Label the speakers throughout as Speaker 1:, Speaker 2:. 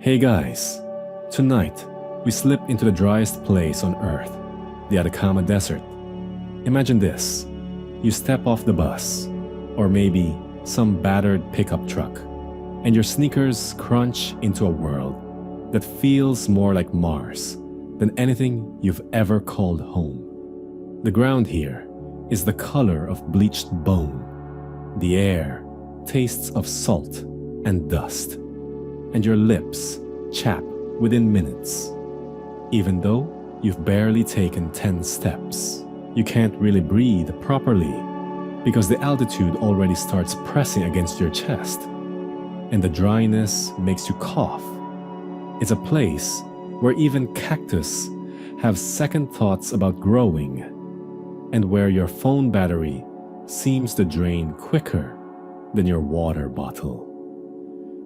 Speaker 1: Hey guys, tonight we slip into the driest place on Earth, the Atacama Desert. Imagine this, you step off the bus, or maybe some battered pickup truck, and your sneakers crunch into a world that feels more like Mars than anything you've ever called home. The ground here is the color of bleached bone. The air tastes of salt and dust, and your lips chap within minutes. Even though you've barely taken 10 steps, you can't really breathe properly because the altitude already starts pressing against your chest, and the dryness makes you cough. It's a place where even cactus have second thoughts about growing, and where your phone battery seems to drain quicker than your water bottle.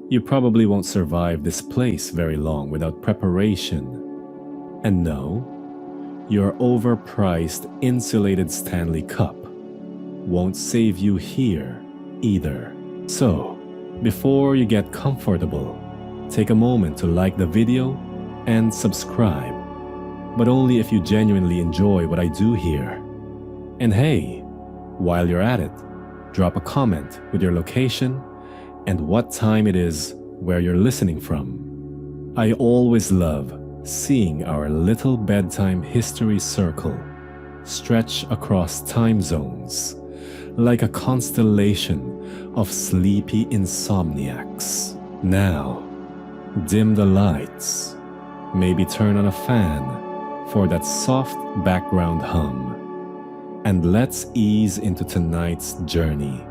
Speaker 1: You probably won't survive this place very long without preparation. And no, your overpriced insulated Stanley Cup won't save you here either. So, before you get comfortable, take a moment to like the video and subscribe, but only if you genuinely enjoy what I do here. And hey, while you're at it, drop a comment with your location and what time it is where you're listening from. I always love seeing our little bedtime history circle stretch across time zones like a constellation of sleepy insomniacs. Now, dim the lights, maybe turn on a fan for that soft background hum, and let's ease into tonight's journey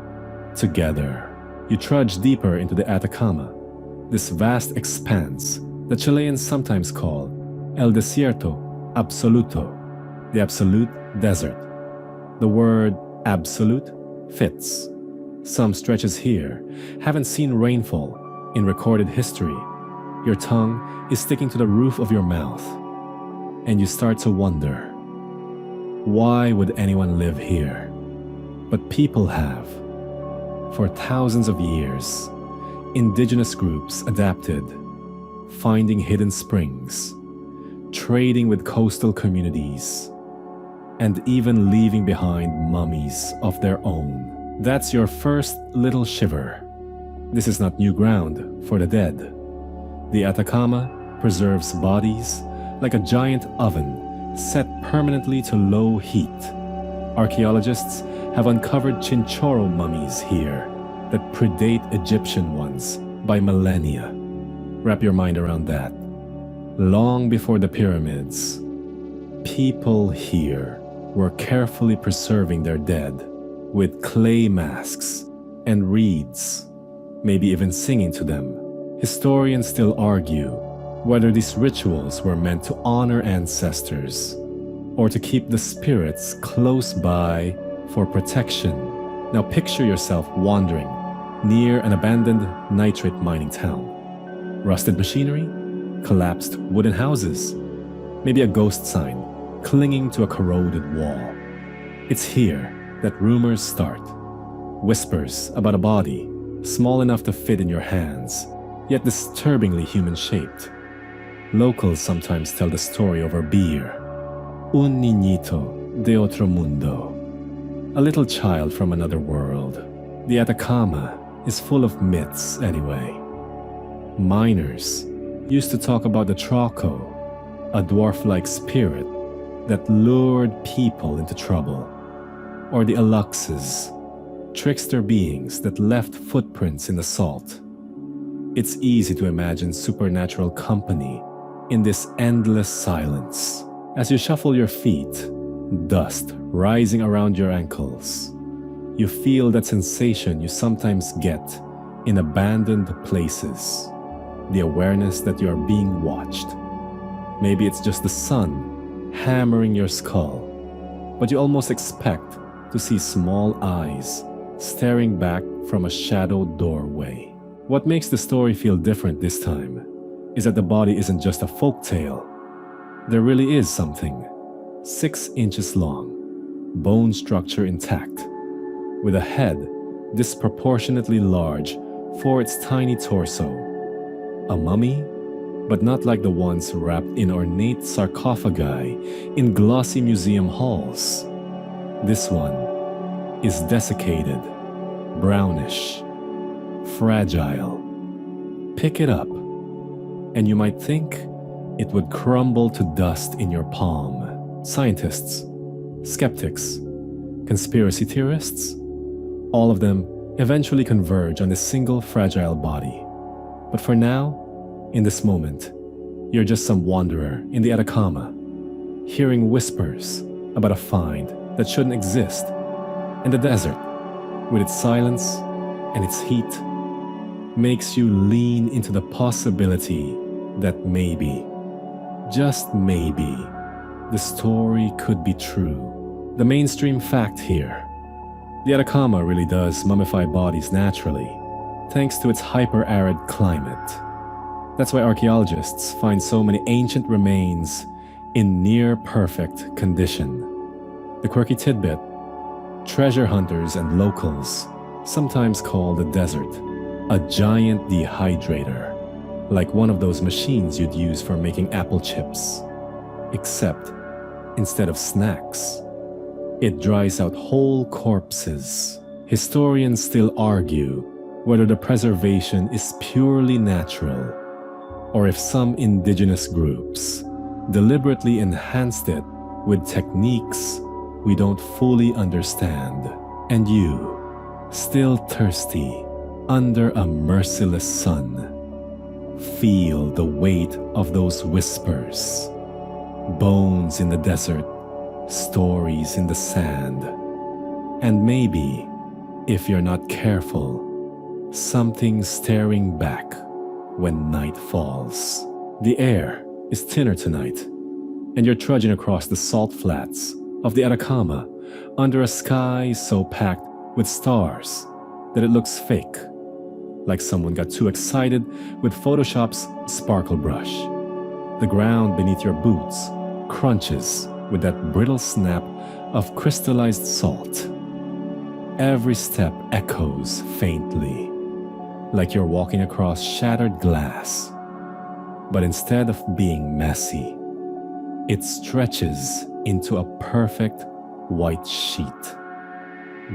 Speaker 1: together. You trudge deeper into the Atacama, this vast expanse that Chileans sometimes call El Desierto Absoluto, the absolute desert. The word absolute fits. Some stretches here haven't seen rainfall in recorded history. Your tongue is sticking to the roof of your mouth, and you start to wonder, why would anyone live here? But people have. For thousands of years, indigenous groups adapted, finding hidden springs, trading with coastal communities, and even leaving behind mummies of their own. That's your first little shiver. This is not new ground for the dead. The Atacama preserves bodies like a giant oven set permanently to low heat. Archaeologists have uncovered chinchorro mummies here that predate Egyptian ones by millennia. Wrap your mind around that. Long before the pyramids, people here were carefully preserving their dead with clay masks and reeds, maybe even singing to them. Historians still argue whether these rituals were meant to honor ancestors or to keep the spirits close by for protection. Now picture yourself wandering near an abandoned nitrate mining town. Rusted machinery, collapsed wooden houses, maybe a ghost sign clinging to a corroded wall. It's here that rumors start. Whispers about a body small enough to fit in your hands, yet disturbingly human-shaped. Locals sometimes tell the story over beer. Un niñito de otro mundo. A little child from another world. The Atacama is full of myths anyway. Miners used to talk about the Traco, a dwarf-like spirit that lured people into trouble. Or the Aluxes, trickster beings that left footprints in the salt. It's easy to imagine supernatural company in this endless silence. As you shuffle your feet, dust rising around your ankles, you feel that sensation you sometimes get in abandoned places. The awareness that you are being watched. Maybe it's just the sun hammering your skull, but you almost expect to see small eyes staring back from a shadowed doorway. What makes the story feel different this time is that the body isn't just a folk tale. There really is something. 6 inches long, bone structure intact, with a head disproportionately large for its tiny torso. A mummy but not like the ones wrapped in ornate sarcophagi in glossy museum halls. This one is desiccated, brownish, fragile. Pick it up, and you might think it would crumble to dust in your palm. Scientists, skeptics, conspiracy theorists, all of them eventually converge on this single fragile body. But for now, in this moment, you're just some wanderer in the Atacama, hearing whispers about a find that shouldn't exist. And the desert, with its silence and its heat, makes you lean into the possibility that maybe, just maybe, the story could be true. The mainstream fact here: the Atacama really does mummify bodies naturally, thanks to its hyper-arid climate. That's why archaeologists find so many ancient remains in near-perfect condition. The quirky tidbit: treasure hunters and locals sometimes call the desert a giant dehydrator, like one of those machines you'd use for making apple chips. Except, instead of snacks, it dries out whole corpses. Historians still argue whether the preservation is purely natural, or if some indigenous groups deliberately enhanced it with techniques we don't fully understand. And you, still thirsty under a merciless sun, feel the weight of those whispers. Bones in the desert, stories in the sand, and maybe, if you're not careful, something staring back when night falls. The air is thinner tonight, and you're trudging across the salt flats of the Atacama under a sky so packed with stars that it looks fake, like someone got too excited with Photoshop's sparkle brush. The ground beneath your boots crunches with that brittle snap of crystallized salt. Every step echoes faintly, like you're walking across shattered glass. But instead of being messy, it stretches into a perfect white sheet,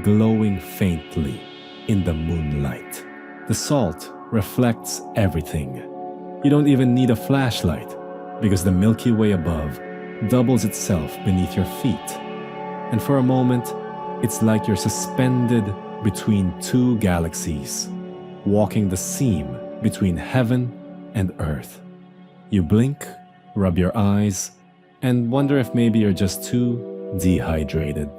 Speaker 1: glowing faintly in the moonlight. The salt reflects everything. You don't even need a flashlight, because the Milky Way above doubles itself beneath your feet. And for a moment, it's like you're suspended between two galaxies, walking the seam between heaven and earth. You blink, rub your eyes, and wonder if maybe you're just too dehydrated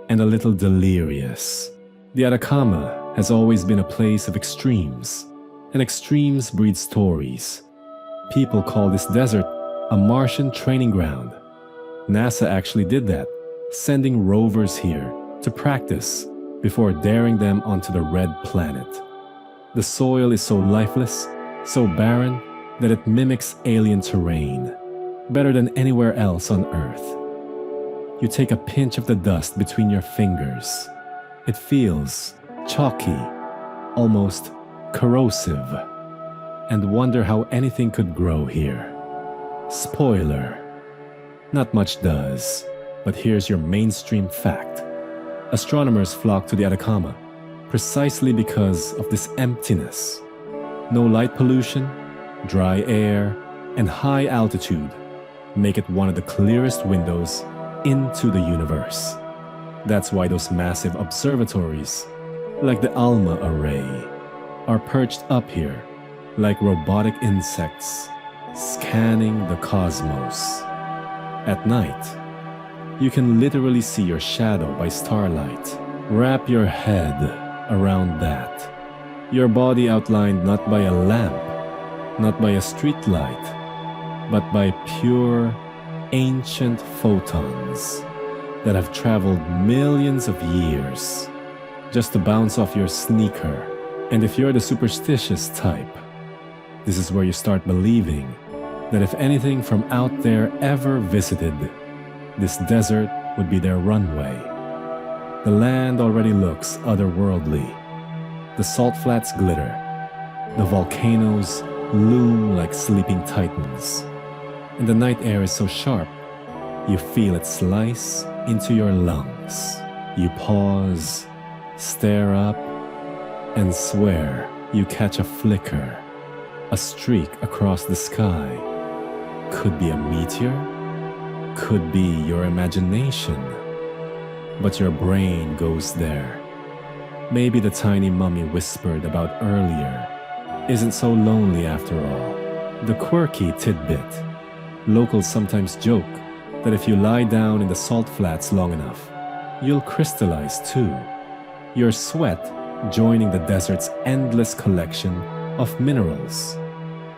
Speaker 1: and a little delirious. The Atacama has always been a place of extremes, and extremes breed stories. People call this desert a Martian training ground. NASA actually did that, sending rovers here to practice before daring them onto the red planet. The soil is so lifeless, so barren, that it mimics alien terrain, better than anywhere else on Earth. You take a pinch of the dust between your fingers. It feels chalky, almost corrosive, and wonder how anything could grow here. Spoiler: not much does, but here's your mainstream fact. Astronomers flock to the Atacama precisely because of this emptiness. No light pollution, dry air, and high altitude make it one of the clearest windows into the universe. That's why those massive observatories, like the ALMA array, are perched up here like robotic insects scanning the cosmos. At night, you can literally see your shadow by starlight. Wrap your head around that. Your body outlined not by a lamp, not by a street light, but by pure, ancient photons that have traveled millions of years just to bounce off your sneaker. And if you're the superstitious type, this is where you start believing that if anything from out there ever visited, this desert would be their runway. The land already looks otherworldly. The salt flats glitter. The volcanoes loom like sleeping titans. And the night air is so sharp, you feel it slice into your lungs. You pause, stare up, and swear you catch a flicker, a streak across the sky. Could be a meteor, could be your imagination. But your brain goes there. Maybe the tiny mummy whispered about earlier isn't so lonely after all. The quirky tidbit. Locals sometimes joke that if you lie down in the salt flats long enough, you'll crystallize too. Your sweat joining the desert's endless collection of minerals.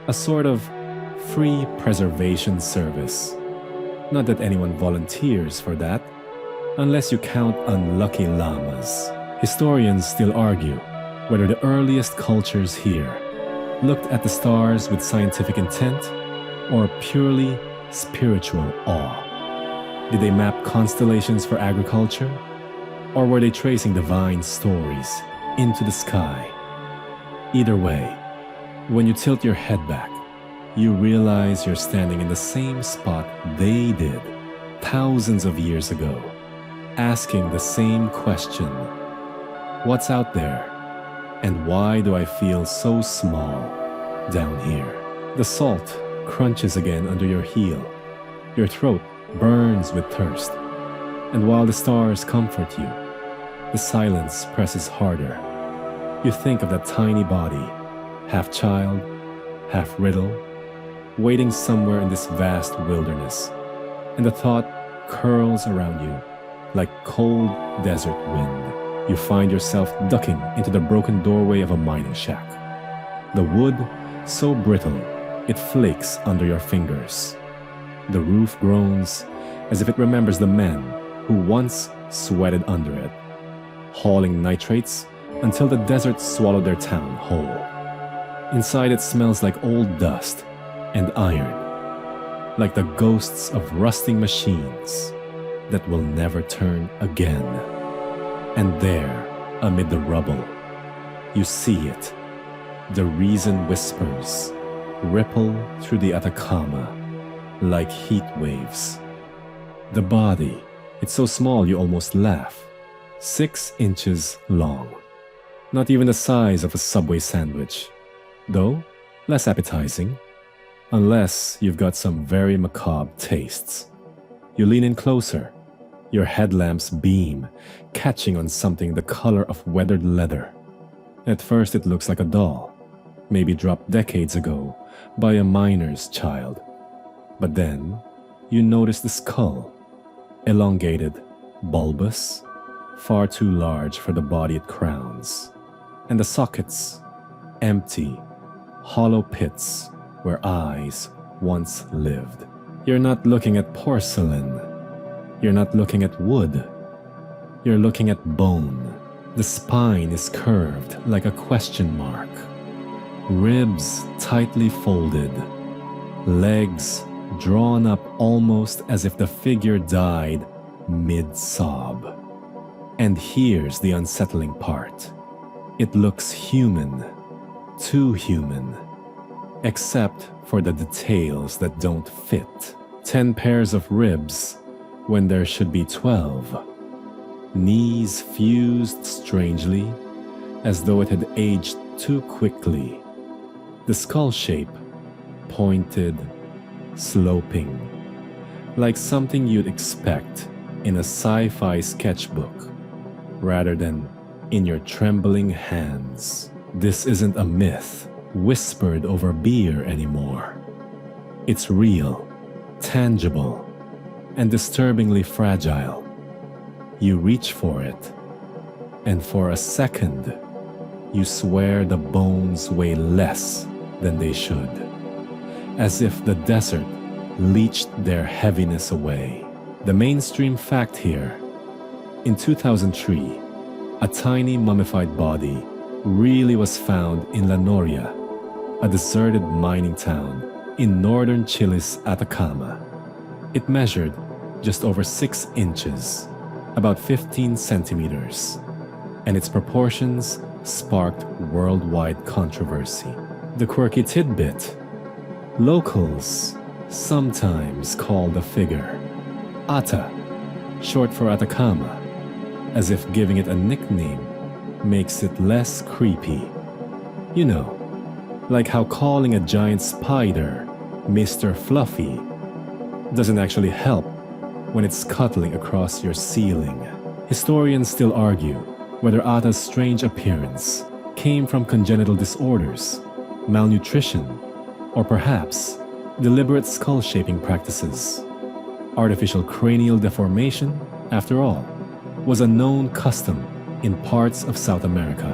Speaker 1: A sort of free preservation service. Not that anyone volunteers for that, unless you count unlucky llamas. Historians still argue whether the earliest cultures here looked at the stars with scientific intent or purely spiritual awe. Did they map constellations for agriculture? Or were they tracing divine stories into the sky? Either way, when you tilt your head back, you realize you're standing in the same spot they did thousands of years ago, asking the same question. What's out there? And why do I feel so small down here? The salt crunches again under your heel. Your throat burns with thirst. And while the stars comfort you, the silence presses harder. You think of that tiny body, half child, half riddle, waiting somewhere in this vast wilderness. And the thought curls around you like cold desert wind. You find yourself ducking into the broken doorway of a mining shack. The wood, so brittle, it flakes under your fingers. The roof groans as if it remembers the men who once sweated under it, hauling nitrates until the desert swallowed their town whole. Inside it smells like old dust and iron, like the ghosts of rusting machines that will never turn again. And there, amid the rubble, you see it. The reason whispers ripple through the Atacama like heat waves. The body, it's so small you almost laugh. 6 inches long. Not even the size of a Subway sandwich, though less appetizing, unless you've got some very macabre tastes. You lean in closer, your headlamps beam, catching on something the color of weathered leather. At first it looks like a doll, maybe dropped decades ago by a miner's child. But then you notice the skull, elongated, bulbous, far too large for the body it crowns. And the sockets, empty, hollow pits where eyes once lived. You're not looking at porcelain. You're not looking at wood. You're looking at bone. The spine is curved like a question mark. Ribs tightly folded. Legs drawn up almost as if the figure died mid-sob. And here's the unsettling part. It looks human. Too human. Except for the details that don't fit. 10 pairs of ribs when there should be 12. Knees fused strangely, as though it had aged too quickly. The skull shape, pointed, sloping, like something you'd expect in a sci-fi sketchbook, rather than in your trembling hands. This isn't a myth whispered over beer anymore. It's real, tangible, and disturbingly fragile. You reach for it, and for a second, you swear the bones weigh less than they should, as if the desert leached their heaviness away. The mainstream fact here: in 2003, a tiny mummified body really was found in La Noria, a deserted mining town in northern Chile's Atacama. It measured just over 6 inches, about 15 centimeters, and its proportions sparked worldwide controversy. The quirky tidbit: locals sometimes call the figure Ata, short for Atacama, as if giving it a nickname makes it less creepy. You know, like how calling a giant spider Mr. Fluffy doesn't actually help when it's scuttling across your ceiling. Historians still argue whether Ata's strange appearance came from congenital disorders, malnutrition, or perhaps deliberate skull-shaping practices. Artificial cranial deformation, after all, was a known custom in parts of South America,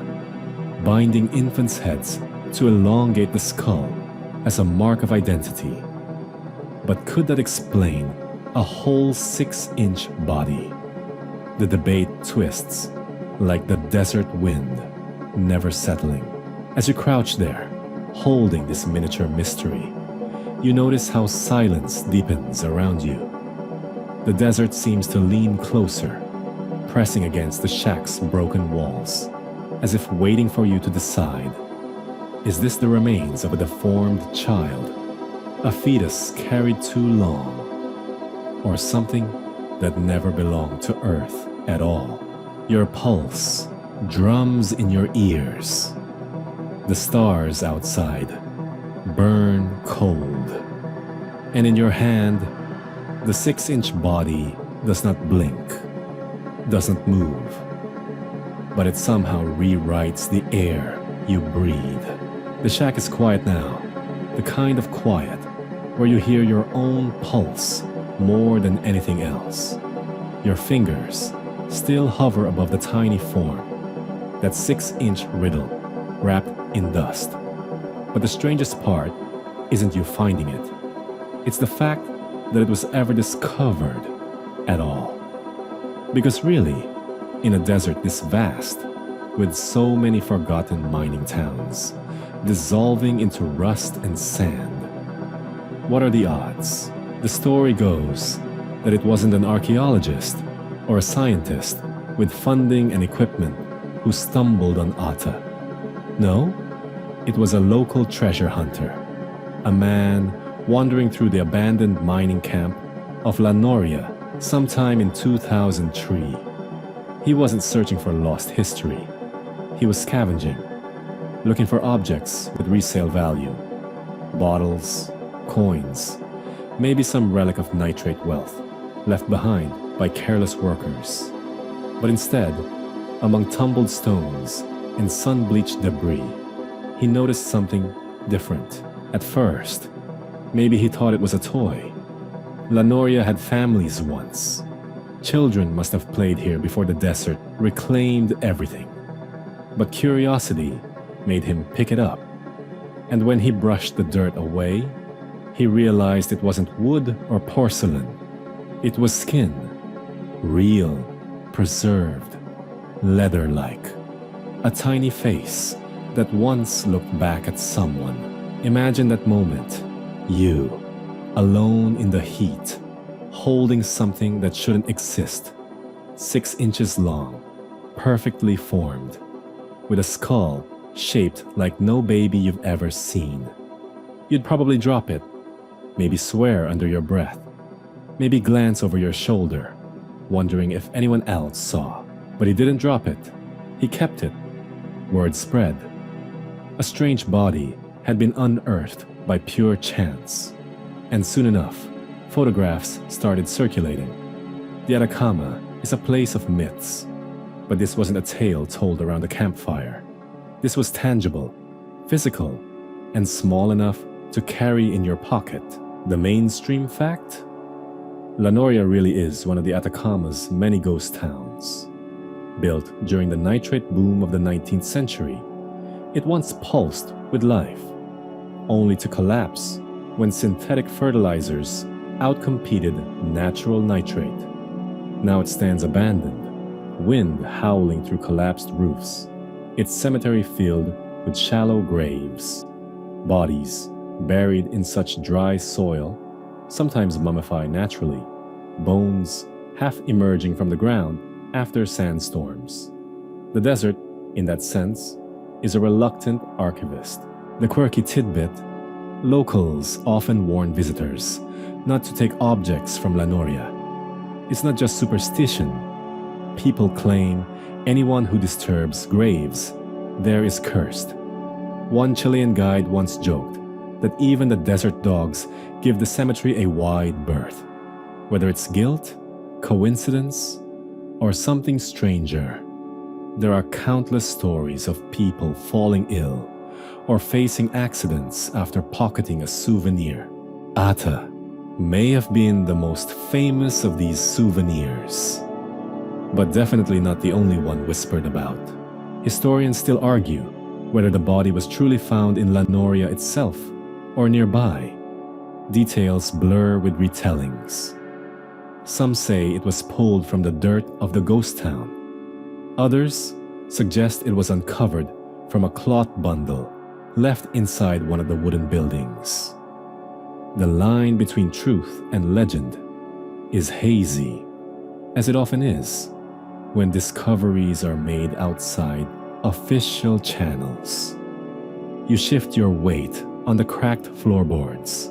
Speaker 1: binding infants' heads to elongate the skull as a mark of identity. But could that explain a whole 6-inch body? The debate twists like the desert wind, never settling. As you crouch there, holding this miniature mystery, you notice how silence deepens around you. The desert seems to lean closer, pressing against the shack's broken walls, as if waiting for you to decide. Is this the remains of a deformed child? A fetus carried too long? Or something that never belonged to Earth at all? Your pulse drums in your ears. The stars outside burn cold. And in your hand, the 6-inch body does not blink, doesn't move, but it somehow rewrites the air you breathe. The shack is quiet now, the kind of quiet where you hear your own pulse more than anything else. Your fingers still hover above the tiny form, that 6-inch riddle wrapped in dust. But the strangest part isn't you finding it. It's the fact that it was ever discovered at all. Because really, in a desert this vast, with so many forgotten mining towns, dissolving into rust and sand, what are the odds? The story goes that it wasn't an archaeologist or a scientist with funding and equipment who stumbled on Ata. No, it was a local treasure hunter, a man wandering through the abandoned mining camp of La Noria sometime in 2003. He wasn't searching for lost history. He was scavenging, looking for objects with resale value. Bottles, coins, maybe some relic of nitrate wealth left behind by careless workers. But instead, among tumbled stones and sun-bleached debris, he noticed something different. At first, maybe he thought it was a toy. La Noria had families once. Children must have played here before the desert reclaimed everything. But curiosity made him pick it up. And when he brushed the dirt away, he realized it wasn't wood or porcelain. It was skin, real, preserved, leather-like. A tiny face that once looked back at someone. Imagine that moment. You, alone in the heat, holding something that shouldn't exist. 6 inches long, perfectly formed, with a skull shaped like no baby you've ever seen. You'd probably drop it, maybe swear under your breath, maybe glance over your shoulder, wondering if anyone else saw. But he didn't drop it. He kept it. Word spread. A strange body had been unearthed by pure chance. And soon enough, photographs started circulating. The Atacama is a place of myths. But this wasn't a tale told around a campfire. This was tangible, physical, and small enough to carry in your pocket. The mainstream fact? La Noria really is one of the Atacama's many ghost towns. Built during the nitrate boom of the 19th century, it once pulsed with life, only to collapse when synthetic fertilizers outcompeted natural nitrate. Now it stands abandoned, wind howling through collapsed roofs, its cemetery filled with shallow graves, bodies buried in such dry soil, sometimes mummified naturally, bones half emerging from the ground after sandstorms. The desert, in that sense, is a reluctant archivist. The quirky tidbit: locals often warn visitors not to take objects from La Noria. It's not just superstition. People claim anyone who disturbs graves there is cursed. One Chilean guide once joked that even the desert dogs give the cemetery a wide berth. Whether it's guilt, coincidence, or something stranger, there are countless stories of people falling ill or facing accidents after pocketing a souvenir. Ata may have been the most famous of these souvenirs, but definitely not the only one whispered about. Historians still argue whether the body was truly found in La Noria itself or nearby. Details blur with retellings. Some say it was pulled from the dirt of the ghost town. Others suggest it was uncovered from a cloth bundle left inside one of the wooden buildings. The line between truth and legend is hazy, as it often is when discoveries are made outside official channels. You shift your weight on the cracked floorboards,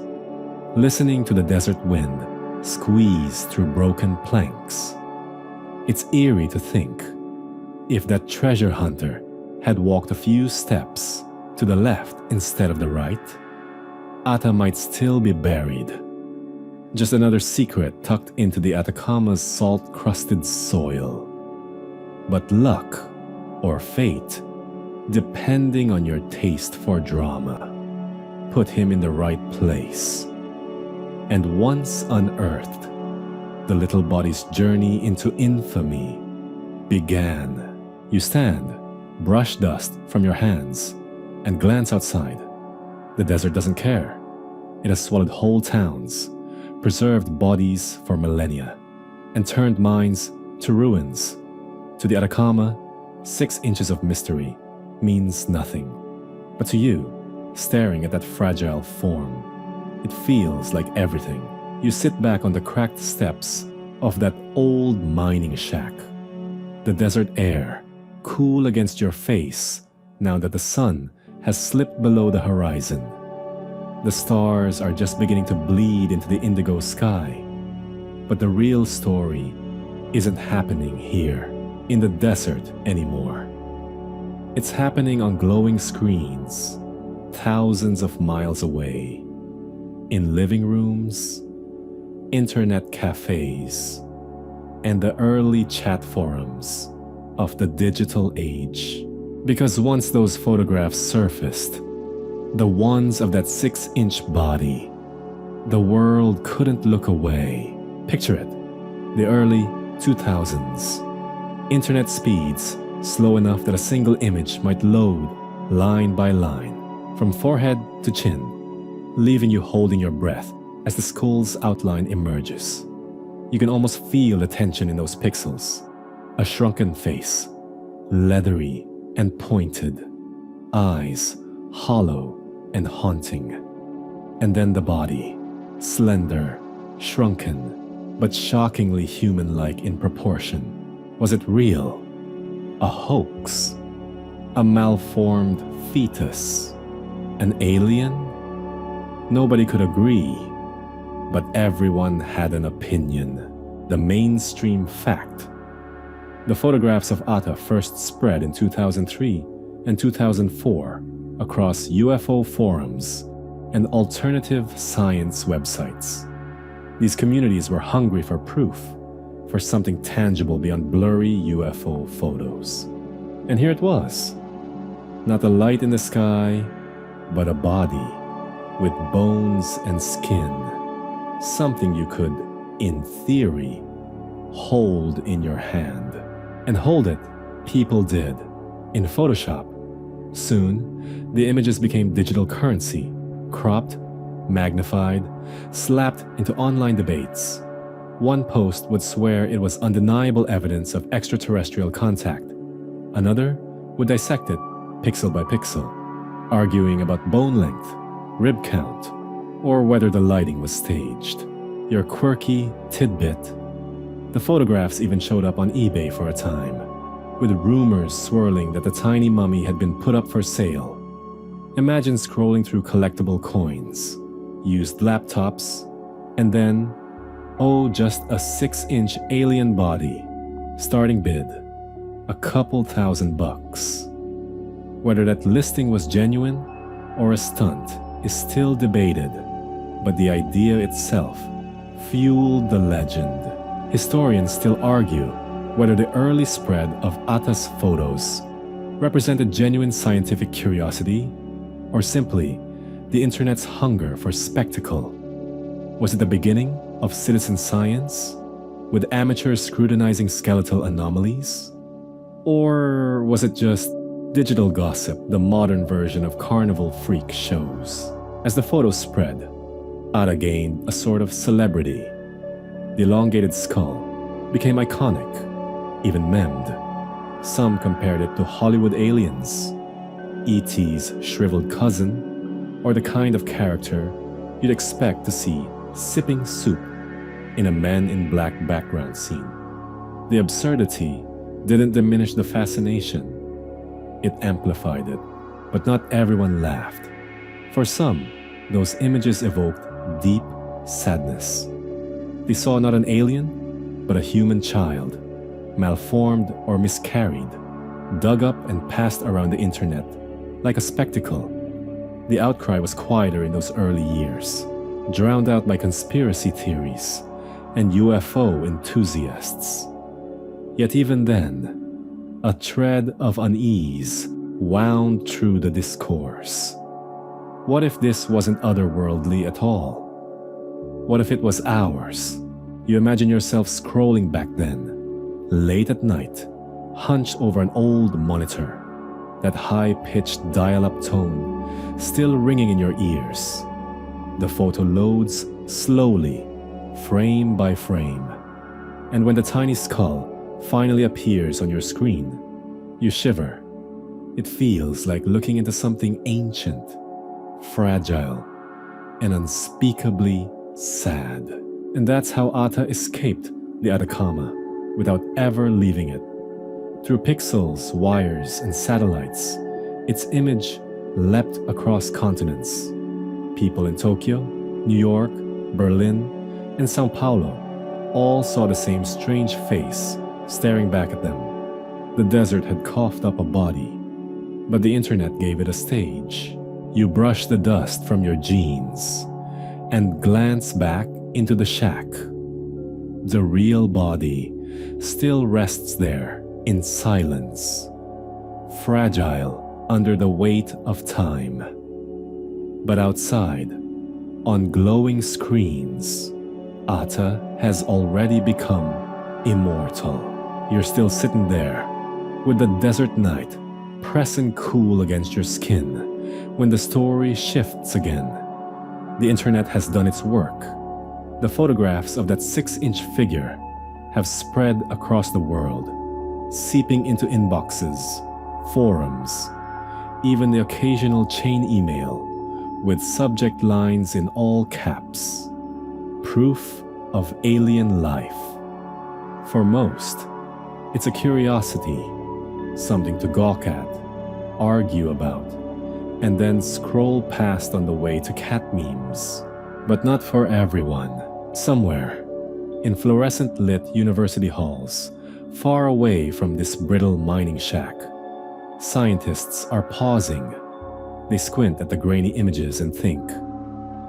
Speaker 1: listening to the desert wind squeeze through broken planks. It's eerie to think, if that treasure hunter had walked a few steps to the left instead of the right, Ata might still be buried. Just another secret tucked into the Atacama's salt-crusted soil. But luck, or fate, depending on your taste for drama, put him in the right place. And once unearthed, the little body's journey into infamy began. You stand, brush dust from your hands, and glance outside. The desert doesn't care. It has swallowed whole towns, preserved bodies for millennia, and turned minds to ruins. To the Atacama, 6 inches of mystery means nothing. But to you, staring at that fragile form, it feels like everything. You sit back on the cracked steps of that old mining shack. The desert air, cool against your face now that the sun has slipped below the horizon. The stars are just beginning to bleed into the indigo sky. But the real story isn't happening here in the desert anymore. It's happening on glowing screens, thousands of miles away, in living rooms, internet cafes, and the early chat forums of the digital age. Because once those photographs surfaced, the ones of that 6-inch body, the world couldn't look away. Picture it, the early 2000s. Internet speeds slow enough that a single image might load line by line, from forehead to chin, leaving you holding your breath as the skull's outline emerges. You can almost feel the tension in those pixels. A shrunken face, leathery and pointed, eyes hollow and haunting. And then the body, slender, shrunken, but shockingly human-like in proportion. Was it real? A hoax? A malformed fetus? An alien? Nobody could agree, but everyone had an opinion. The mainstream fact. The photographs of Ata first spread in 2003 and 2004 across UFO forums and alternative science websites. These communities were hungry for proof, for something tangible beyond blurry UFO photos. And here it was. Not a light in the sky, but a body with bones and skin. Something you could, in theory, hold in your hand. And hold it, people did, in Photoshop. Soon, the images became digital currency, cropped, magnified, slapped into online debates. One post would swear it was undeniable evidence of extraterrestrial contact. Another would dissect it pixel by pixel, arguing about bone length, rib count, or whether the lighting was staged. Your quirky tidbit. The photographs even showed up on eBay for a time, with rumors swirling that the tiny mummy had been put up for sale. Imagine scrolling through collectible coins, used laptops, and then, oh, just a 6-inch alien body. Starting bid, a couple $1,000. Whether that listing was genuine or a stunt is still debated, but the idea itself fueled the legend. Historians still argue whether the early spread of Ata's photos represented genuine scientific curiosity or simply the internet's hunger for spectacle. Was it the beginning of citizen science, with amateurs scrutinizing skeletal anomalies? Or was it just digital gossip, the modern version of carnival freak shows? As the photos spread, Ata gained a sort of celebrity. The elongated skull became iconic, even memed. Some compared it to Hollywood aliens, E.T.'s shriveled cousin, or the kind of character you'd expect to see sipping soup in a Men in Black background scene. The absurdity didn't diminish the fascination. It amplified it, but not everyone laughed. For some, those images evoked deep sadness. They saw not an alien, but a human child, malformed or miscarried, dug up and passed around the internet like a spectacle. The outcry was quieter in those early years, drowned out by conspiracy theories and UFO enthusiasts. Yet even then, a thread of unease wound through the discourse. What if this wasn't otherworldly at all? What if it was ours? You imagine yourself scrolling back then, late at night, hunched over an old monitor, that high-pitched dial-up tone still ringing in your ears. The photo loads slowly, frame by frame, and when the tiny skull finally appears on your screen, you shiver. It feels like looking into something ancient, fragile, and unspeakably sad. And that's how Ata escaped the Atacama without ever leaving it. Through pixels, wires, and satellites, its image leapt across continents. People in Tokyo, New York, Berlin, and Sao Paulo all saw the same strange face staring back at them. The desert had coughed up a body, but the internet gave it a stage. You brush the dust from your jeans and glance back into the shack. The real body still rests there in silence, fragile under the weight of time. But outside, on glowing screens, Ata has already become immortal. You're still sitting there, with the desert night pressing cool against your skin, when the story shifts again. The internet has done its work. The photographs of that 6-inch figure have spread across the world, seeping into inboxes, forums, even the occasional chain email with subject lines in all caps. Proof of alien life. For most, it's a curiosity, something to gawk at, argue about, and then scroll past on the way to cat memes. But not for everyone. Somewhere, in fluorescent-lit university halls, far away from this brittle mining shack, scientists are pausing. They squint at the grainy images and think,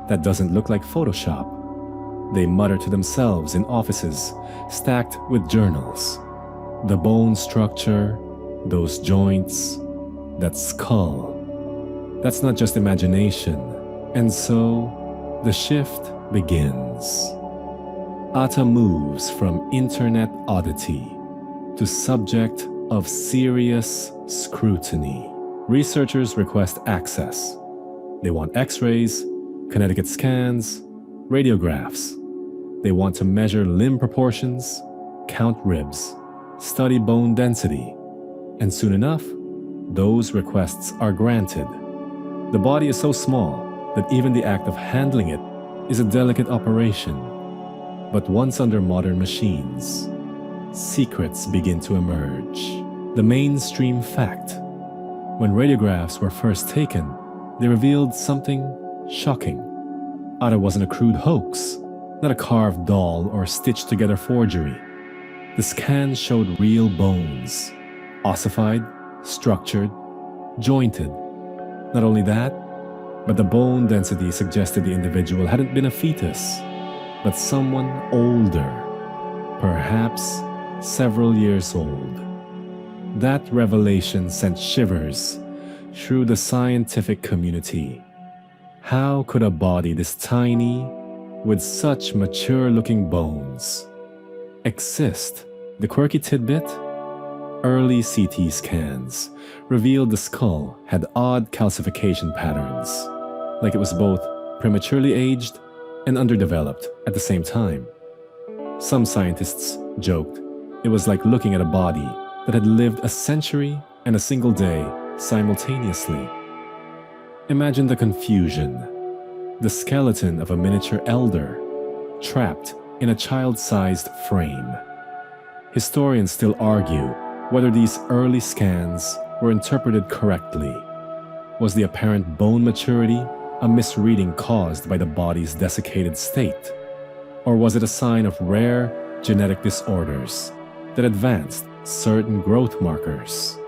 Speaker 1: that doesn't look like Photoshop. They mutter to themselves in offices stacked with journals. The bone structure, those joints, that skull. That's not just imagination. And so, the shift begins. Ata moves from internet oddity to subject of serious scrutiny. Researchers request access. They want X-rays, Connecticut scans, radiographs. They want to measure limb proportions, count ribs, study bone density, and soon enough, those requests are granted. The body is so small that even the act of handling it is a delicate operation. But once under modern machines, secrets begin to emerge. The mainstream fact: when radiographs were first taken, they revealed something shocking. Ada wasn't a crude hoax, not a carved doll or stitched together forgery. The scans showed real bones, ossified, structured, jointed. Not only that, but the bone density suggested the individual hadn't been a fetus, but someone older, perhaps several years old. That revelation sent shivers through the scientific community. How could a body this tiny, with such mature-looking bones, exist? The quirky tidbit? Early CT scans revealed the skull had odd calcification patterns, like it was both prematurely aged and underdeveloped at the same time. Some scientists joked it was like looking at a body that had lived a century and a single day simultaneously. Imagine the confusion. The skeleton of a miniature elder, trapped in a child-sized frame. Historians still argue whether these early scans were interpreted correctly. Was the apparent bone maturity a misreading caused by the body's desiccated state? Or was it a sign of rare genetic disorders that advanced certain growth markers?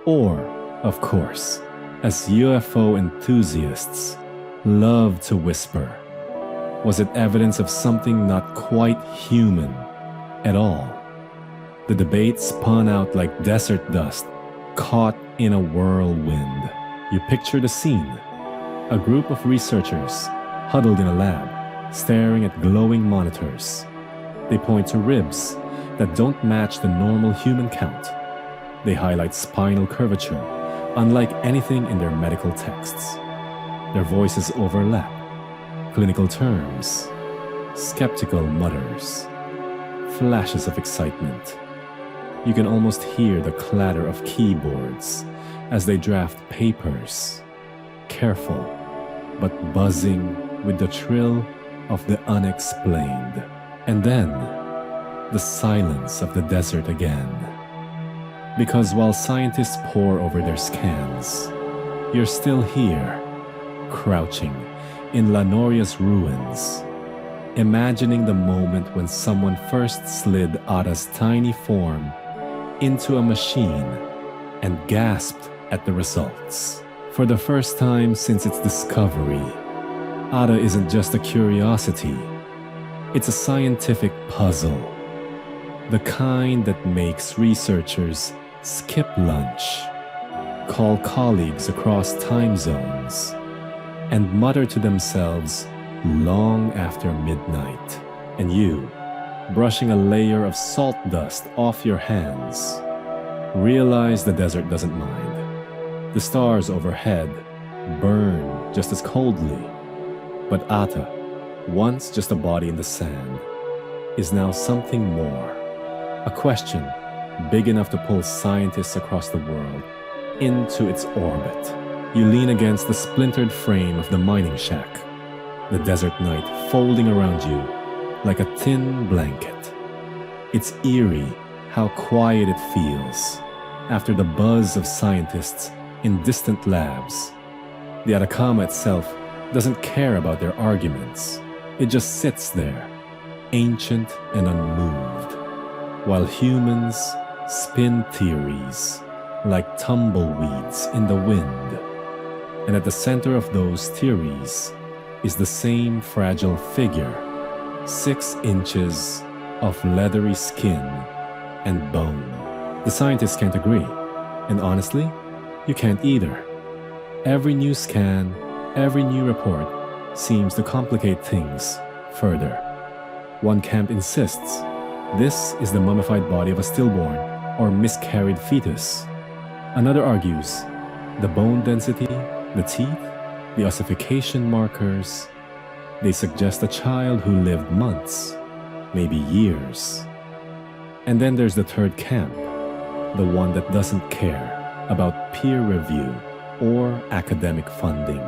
Speaker 1: Or, of course, as UFO enthusiasts love to whisper, was it evidence of something not quite human at all? The debate spun out like desert dust caught in a whirlwind. You picture the scene. A group of researchers huddled in a lab, staring at glowing monitors. They point to ribs that don't match the normal human count. They highlight spinal curvature, unlike anything in their medical texts. Their voices overlap. Clinical terms, skeptical mutters, flashes of excitement. You can almost hear the clatter of keyboards as they draft papers, careful but buzzing with the thrill of the unexplained. And then, the silence of the desert again. Because while scientists pore over their scans, you're still here, crouching in La Noria's ruins, imagining the moment when someone first slid Ada's tiny form into a machine and gasped at the results. For the first time since its discovery, Ada isn't just a curiosity, it's a scientific puzzle. The kind that makes researchers skip lunch, call colleagues across time zones, and mutter to themselves long after midnight. And you, brushing a layer of salt dust off your hands, realize the desert doesn't mind. The stars overhead burn just as coldly. But Ata, once just a body in the sand, is now something more. A question big enough to pull scientists across the world into its orbit. You lean against the splintered frame of the mining shack, the desert night folding around you like a thin blanket. It's eerie how quiet it feels after the buzz of scientists in distant labs. The Atacama itself doesn't care about their arguments. It just sits there, ancient and unmoved, while humans spin theories like tumbleweeds in the wind. And at the center of those theories is the same fragile figure, 6 inches of leathery skin and bone. The scientists can't agree, and honestly, you can't either. Every new scan, every new report seems to complicate things further. One camp insists this is the mummified body of a stillborn or miscarried fetus. Another argues the bone density, the teeth, the ossification markers, they suggest a child who lived months, maybe years. And then there's the third camp, the one that doesn't care about peer review or academic funding.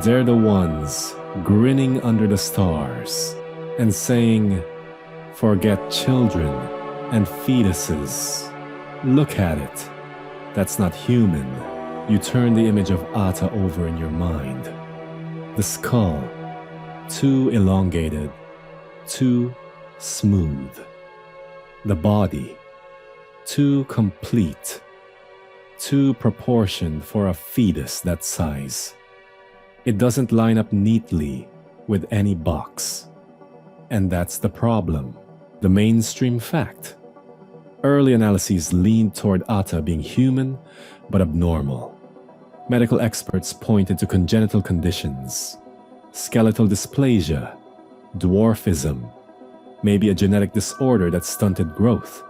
Speaker 1: They're the ones grinning under the stars and saying, forget children and fetuses. Look at it. That's not human. You turn the image of Ata over in your mind. The skull, too elongated, too smooth. The body, too complete, too proportioned for a fetus that size. It doesn't line up neatly with any box. And that's the problem, the mainstream fact. Early analyses leaned toward Ata being human but abnormal. Medical experts pointed to congenital conditions, skeletal dysplasia, dwarfism, maybe a genetic disorder that stunted growth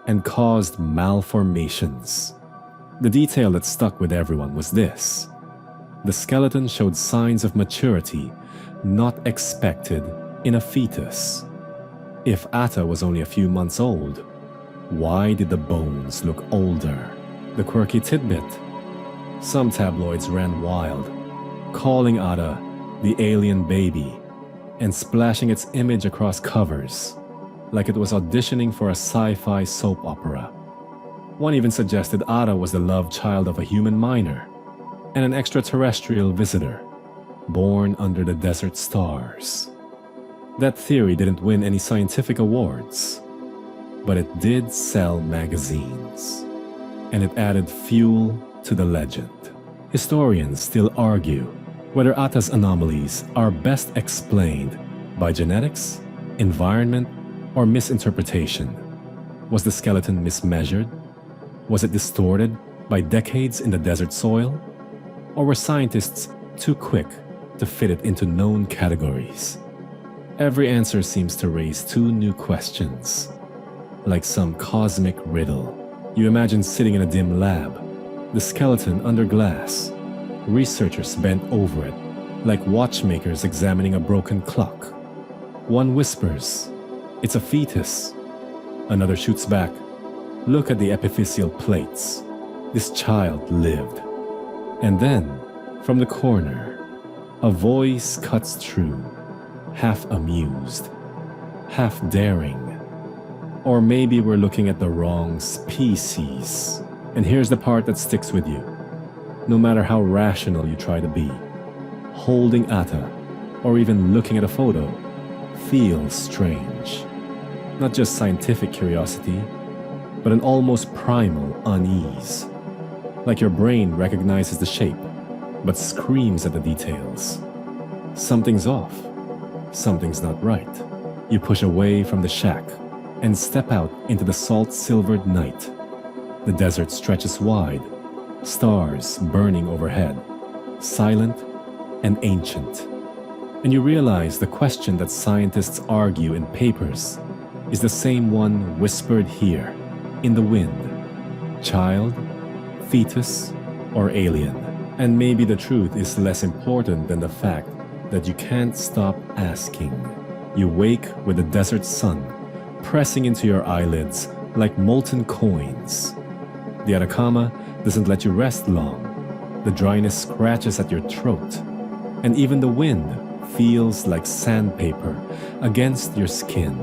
Speaker 1: and caused malformations. The detail that stuck with everyone was this: the skeleton showed signs of maturity not expected in a fetus. If Ata was only a few months old, why did the bones look older? The quirky tidbit. Some tabloids ran wild, calling Ata the alien baby and splashing its image across covers, like it was auditioning for a sci-fi soap opera. One even suggested Ata was the love child of a human miner and an extraterrestrial visitor, born under the desert stars. That theory didn't win any scientific awards, but it did sell magazines, and it added fuel to the legend. Historians still argue whether Ata's anomalies are best explained by genetics, environment, or misinterpretation. Was the skeleton mismeasured? Was it distorted by decades in the desert soil? Or were scientists too quick to fit it into known categories? Every answer seems to raise two new questions, like some cosmic riddle. You imagine sitting in a dim lab, the skeleton under glass, researchers bent over it, like watchmakers examining a broken clock. One whispers, "It's a fetus." Another shoots back, "Look at the epiphyseal plates. This child lived." And then, from the corner, a voice cuts through, half amused, half daring. Or maybe we're looking at the wrong species. And here's the part that sticks with you. No matter how rational you try to be, holding Ata, or even looking at a photo, feels strange. Not just scientific curiosity, but an almost primal unease. Like your brain recognizes the shape, but screams at the details. Something's off. Something's not right. You push away from the shack and step out into the salt-silvered night. The desert stretches wide, stars burning overhead, silent and ancient. And you realize the question that scientists argue in papers is the same one whispered here, in the wind. Child, fetus, or alien? And maybe the truth is less important than the fact that you can't stop asking. You wake with the desert sun pressing into your eyelids like molten coins. The Atacama doesn't let you rest long. The dryness scratches at your throat, and even the wind feels like sandpaper against your skin.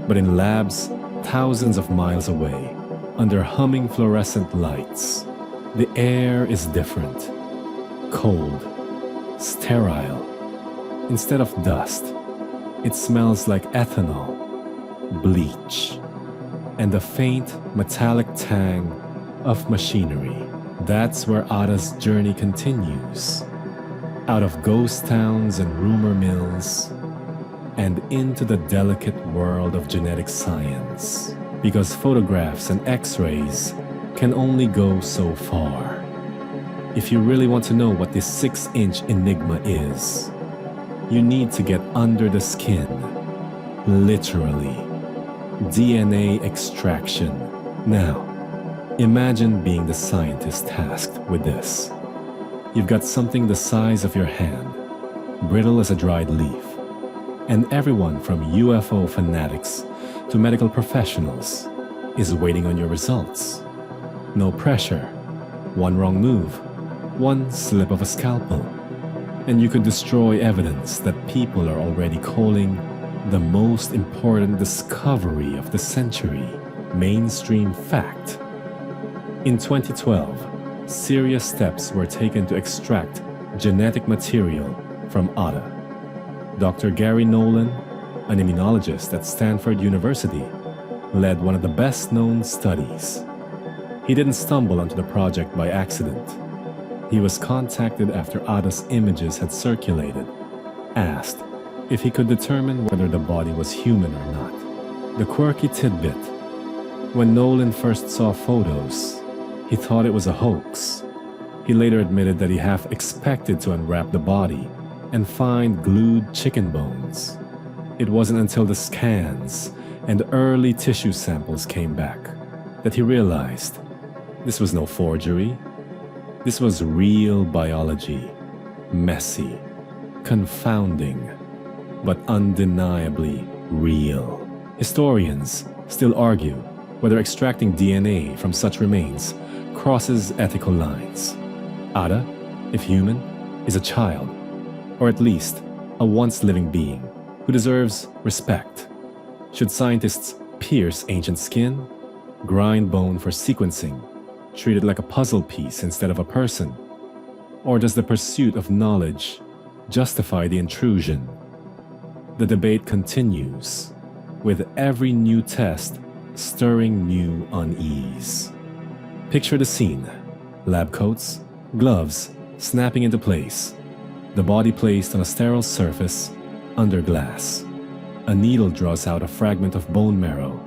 Speaker 1: But in labs thousands of miles away, under humming fluorescent lights, the air is different. Cold, sterile. Instead of dust, it smells like ethanol, bleach, and the faint metallic tang of machinery. That's where Ata's journey continues. Out of ghost towns and rumor mills, and into the delicate world of genetic science. Because photographs and x-rays can only go so far. If you really want to know what this 6-inch enigma is, you need to get under the skin. Literally. DNA extraction. Now, imagine being the scientist tasked with this. You've got something the size of your hand, brittle as a dried leaf, and everyone from UFO fanatics to medical professionals is waiting on your results. No pressure. One wrong move, one slip of a scalpel, and you could destroy evidence that people are already calling the most important discovery of the century, mainstream fact. In 2012, serious steps were taken to extract genetic material from Ada. Dr. Gary Nolan, an immunologist at Stanford University, led one of the best-known studies. He didn't stumble onto the project by accident. He was contacted after Ada's images had circulated, asked if he could determine whether the body was human or not. The quirky tidbit: when Nolan first saw photos, he thought it was a hoax. He later admitted that he half expected to unwrap the body and find glued chicken bones. It wasn't until the scans and early tissue samples came back that he realized this was no forgery. This was real biology, messy, confounding, but undeniably real. Historians still argue whether extracting DNA from such remains crosses ethical lines. Ada, if human, is a child, or at least a once-living being who deserves respect. Should scientists pierce ancient skin, grind bone for sequencing, treat it like a puzzle piece instead of a person? Or does the pursuit of knowledge justify the intrusion? The debate continues, with every new test stirring new unease. Picture the scene: lab coats, gloves snapping into place, the body placed on a sterile surface under glass. A needle draws out a fragment of bone marrow.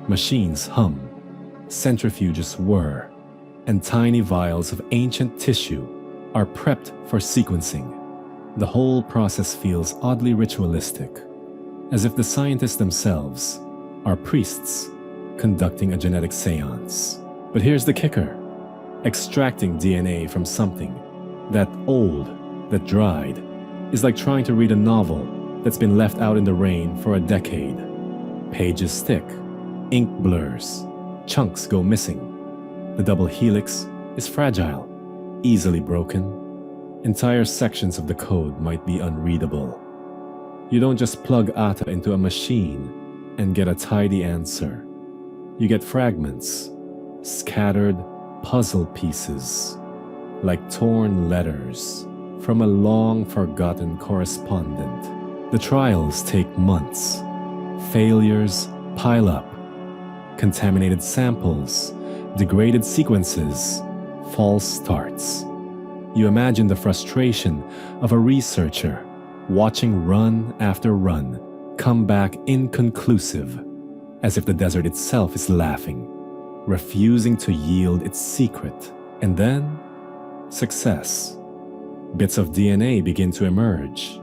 Speaker 1: Machines hum, centrifuges whir, and tiny vials of ancient tissue are prepped for sequencing. The whole process feels oddly ritualistic, as if the scientists themselves are priests conducting a genetic seance. But here's the kicker: extracting DNA from something that old, that dried, is like trying to read a novel that's been left out in the rain for a decade. Pages stick, ink blurs, chunks go missing. The double helix is fragile, easily broken. Entire sections of the code might be unreadable. You don't just plug Ata into a machine and get a tidy answer. You get fragments, scattered puzzle pieces, like torn letters from a long-forgotten correspondent. The trials take months. Failures pile up. Contaminated samples, degraded sequences, false starts. You imagine the frustration of a researcher watching run after run come back inconclusive, as if the desert itself is laughing, refusing to yield its secret. And then, success. Bits of DNA begin to emerge.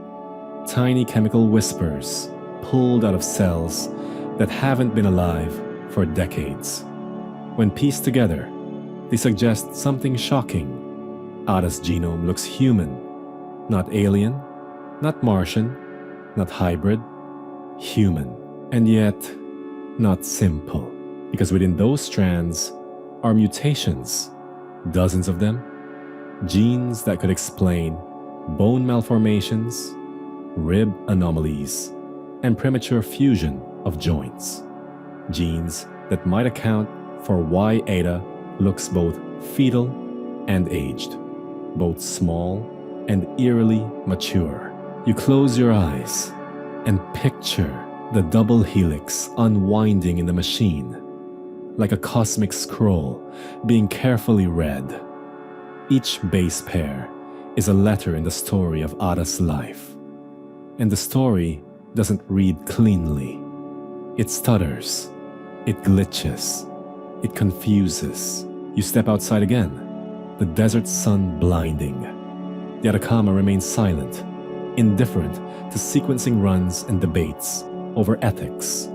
Speaker 1: Tiny chemical whispers pulled out of cells that haven't been alive for decades. When pieced together, they suggest something shocking. Ada's genome looks human, not alien, not Martian, not hybrid, human. And yet, not simple, because within those strands are mutations, dozens of them, genes that could explain bone malformations, rib anomalies, and premature fusion of joints. Genes that might account for why Ada looks both fetal and aged, both small and eerily mature. You close your eyes and picture the double helix unwinding in the machine, like a cosmic scroll being carefully read. Each base pair is a letter in the story of Ada's life. And the story doesn't read cleanly. It stutters, it glitches, it confuses. You step outside again, the desert sun blinding. The Atacama remains silent, indifferent to sequencing runs and debates over ethics.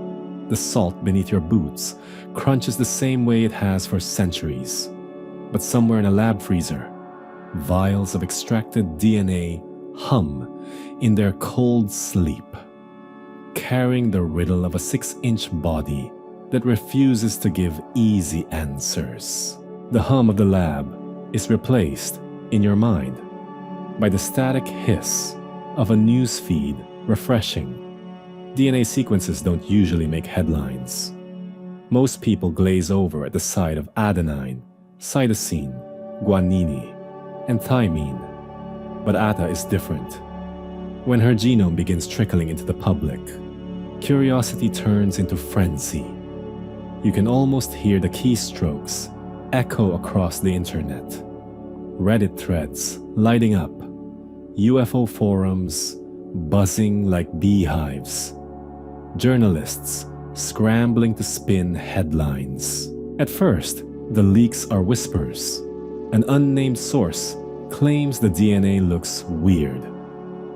Speaker 1: The salt beneath your boots crunches the same way it has for centuries. But somewhere in a lab freezer, vials of extracted DNA hum in their cold sleep, carrying the riddle of a 6-inch body that refuses to give easy answers. The hum of the lab is replaced, in your mind, by the static hiss of a news feed refreshing. DNA sequences don't usually make headlines. Most people glaze over at the sight of adenine, cytosine, guanine, and thymine. But Ata is different. When her genome begins trickling into the public, curiosity turns into frenzy. You can almost hear the keystrokes echo across the internet. Reddit threads lighting up, UFO forums buzzing like beehives, journalists scrambling to spin headlines. At first, the leaks are whispers. An unnamed source claims the DNA looks weird.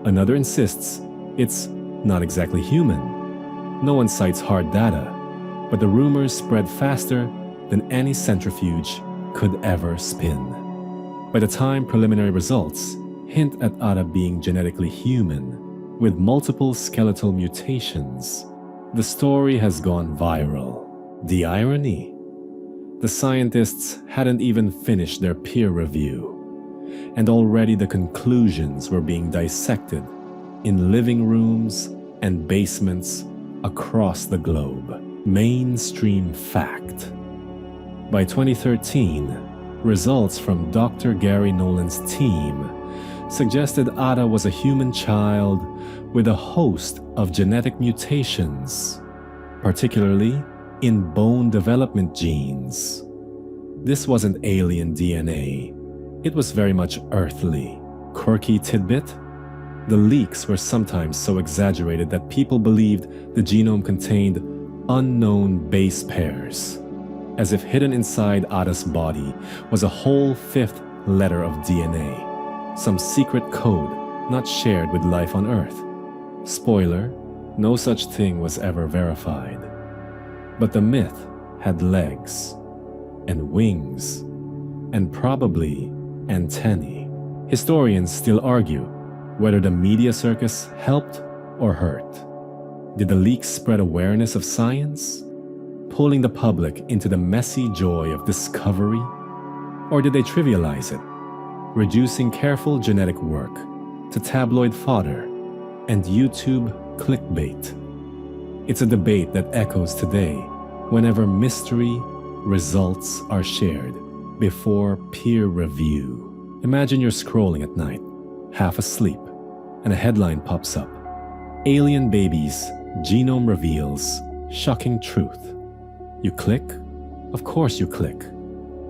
Speaker 1: Another insists it's not exactly human. No one cites hard data, but the rumors spread faster than any centrifuge could ever spin. By the time preliminary results hint at Ata being genetically human, with multiple skeletal mutations, the story has gone viral. The irony? The scientists hadn't even finished their peer review, and already the conclusions were being dissected in living rooms and basements across the globe. Mainstream fact. By 2013, results from Dr. Gary Nolan's team suggested Ata was a human child with a host of genetic mutations, particularly in bone development genes. This wasn't alien DNA. It was very much earthly. Quirky tidbit? The leaks were sometimes so exaggerated that people believed the genome contained unknown base pairs, as if hidden inside Ata's body was a whole fifth letter of DNA, some secret code not shared with life on Earth. Spoiler, no such thing was ever verified. But the myth had legs, and wings, and probably antennae. Historians still argue whether the media circus helped or hurt. Did the leaks spread awareness of science, pulling the public into the messy joy of discovery? Or did they trivialize it, reducing careful genetic work to tabloid fodder and YouTube clickbait? It's a debate that echoes today whenever mystery results are shared before peer review. Imagine you're scrolling at night, half asleep, and a headline pops up. Alien babies, genome reveals shocking truth. You click? Of course you click.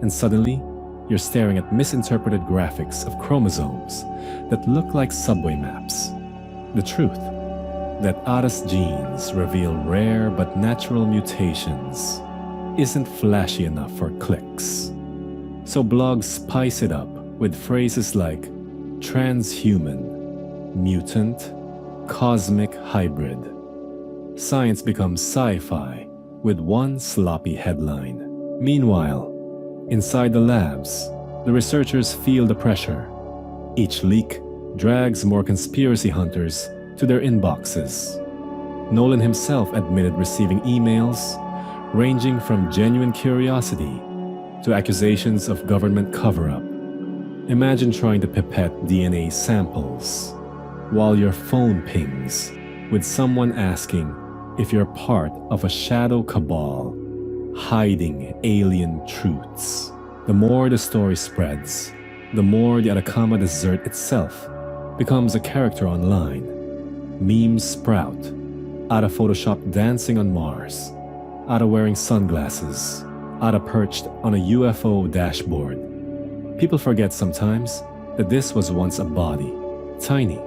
Speaker 1: And suddenly, you're staring at misinterpreted graphics of chromosomes that look like subway maps. The truth: that Ata's genes reveal rare but natural mutations isn't flashy enough for clicks. So blogs spice it up with phrases like transhuman, mutant, cosmic hybrid. Science becomes sci-fi with one sloppy headline. Meanwhile, inside the labs, the researchers feel the pressure. Each leak drags more conspiracy hunters to their inboxes. Nolan himself admitted receiving emails ranging from genuine curiosity to accusations of government cover-up. Imagine trying to pipette DNA samples while your phone pings with someone asking if you're part of a shadow cabal hiding alien truths. The more the story spreads, the more the Atacama Desert itself becomes a character online. Memes sprout. Ata Photoshop dancing on Mars. Ata wearing sunglasses. Ata perched on a UFO dashboard. People forget sometimes that this was once a body. Tiny,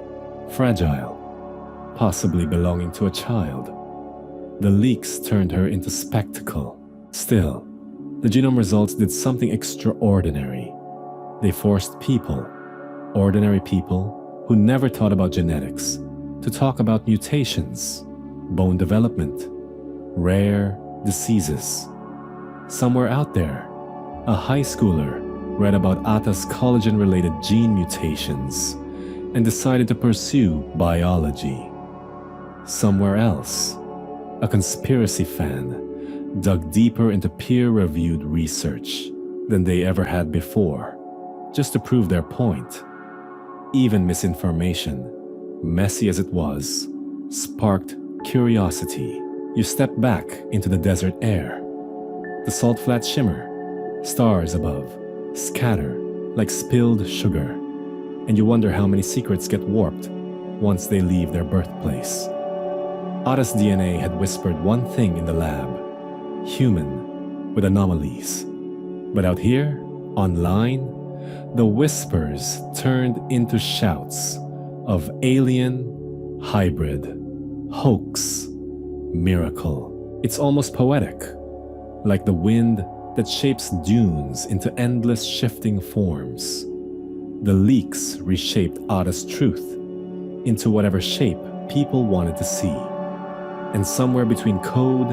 Speaker 1: fragile, possibly belonging to a child. The leaks turned her into spectacle. Still, the genome results did something extraordinary. They forced people, ordinary people who never thought about genetics, to talk about mutations, bone development, rare diseases. Somewhere out there, a high schooler read about Ata's collagen-related gene mutations and decided to pursue biology. Somewhere else, a conspiracy fan dug deeper into peer-reviewed research than they ever had before, just to prove their point. Even misinformation, messy as it was, sparked curiosity. You step back into the desert air. The salt flats shimmer, stars above scatter like spilled sugar, and you wonder how many secrets get warped once they leave their birthplace. Ata's DNA had whispered one thing in the lab: human with anomalies. But out here, online, the whispers turned into shouts of alien, hybrid, hoax, miracle. It's almost poetic, like the wind that shapes dunes into endless shifting forms. The leaks reshaped Ata's truth into whatever shape people wanted to see. And somewhere between code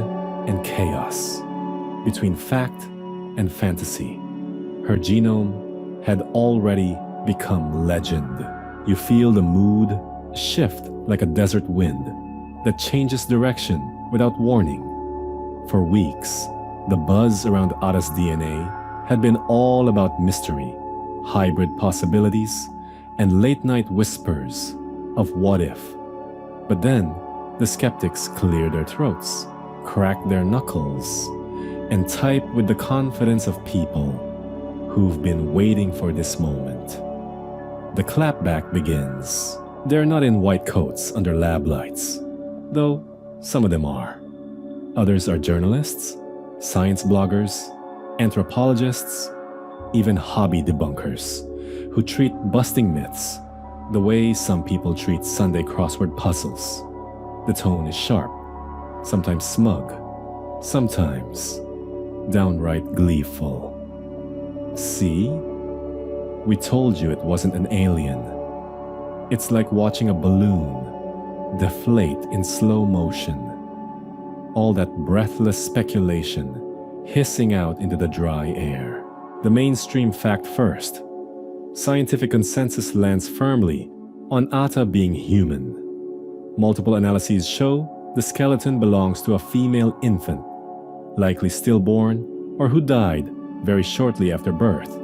Speaker 1: and chaos, between fact and fantasy, her genome had already become legend. You feel the mood shift like a desert wind that changes direction without warning. For weeks, the buzz around Ata's DNA had been all about mystery, hybrid possibilities, and late-night whispers of what if. But then, the skeptics cleared their throats, cracked their knuckles, and typed with the confidence of people who've been waiting for this moment. The clapback begins. They're not in white coats under lab lights, though some of them are. Others are journalists, science bloggers, anthropologists, even hobby debunkers who treat busting myths the way some people treat Sunday crossword puzzles. The tone is sharp, sometimes smug, sometimes downright gleeful. See? We told you it wasn't an alien. It's like watching a balloon deflate in slow motion. All that breathless speculation hissing out into the dry air. The mainstream fact first. Scientific consensus lands firmly on Ata being human. Multiple analyses show the skeleton belongs to a female infant, likely stillborn or who died very shortly after birth,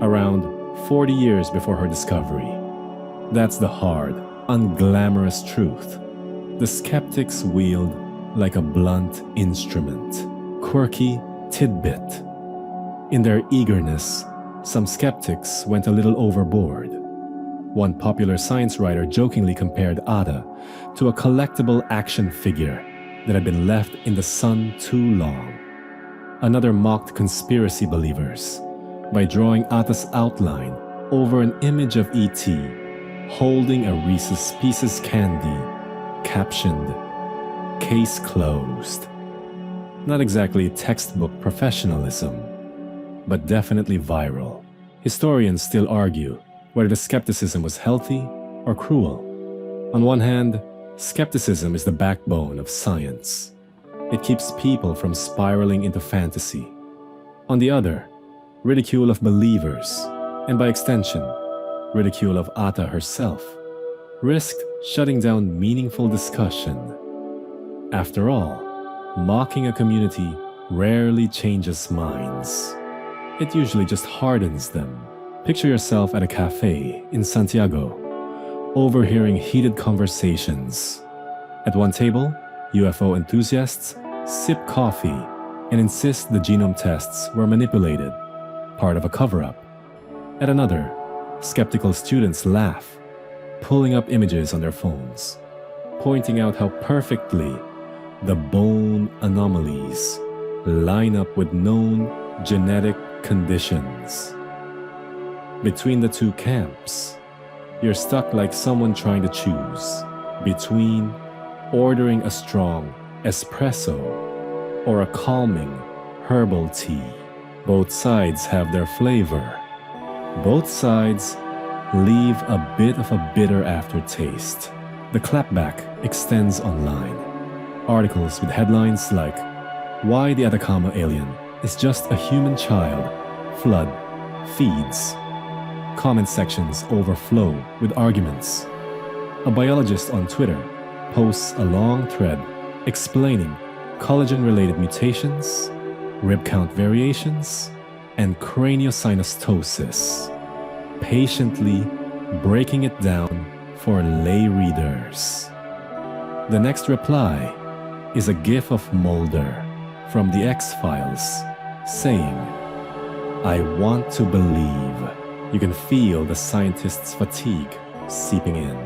Speaker 1: around 40 years before her discovery. That's the hard, unglamorous truth the skeptics wield like a blunt instrument, quirky tidbit. In their eagerness, some skeptics went a little overboard. One popular science writer jokingly compared Ata to a collectible action figure that had been left in the sun too long. Another mocked conspiracy believers by drawing Ata's outline over an image of E.T. holding a Reese's Pieces candy, captioned, "Case closed." Not exactly textbook professionalism, but definitely viral. Historians still argue whether the skepticism was healthy or cruel. On one hand, skepticism is the backbone of science. It keeps people from spiraling into fantasy. On the other, ridicule of believers, and by extension, ridicule of Ata herself, risked shutting down meaningful discussion. After all, mocking a community rarely changes minds. It usually just hardens them. Picture yourself at a cafe in Santiago, overhearing heated conversations. At one table, UFO enthusiasts sip coffee and insist the genome tests were manipulated, part of a cover-up. At another, skeptical students laugh, pulling up images on their phones, pointing out how perfectly the bone anomalies line up with known genetic conditions. Between the two camps, you're stuck like someone trying to choose between ordering a strong espresso or a calming herbal tea. Both sides have their flavor. Both sides leave a bit of a bitter aftertaste. The clapback extends online. Articles with headlines like, "Why the Atacama alien is just a human child," flood feeds. Comment sections overflow with arguments. A biologist on Twitter posts a long thread explaining collagen-related mutations, rib count variations, and craniosynostosis, patiently breaking it down for lay readers. The next reply is a gif of Mulder from The X-Files saying, "I want to believe." You can feel the scientists' fatigue seeping in.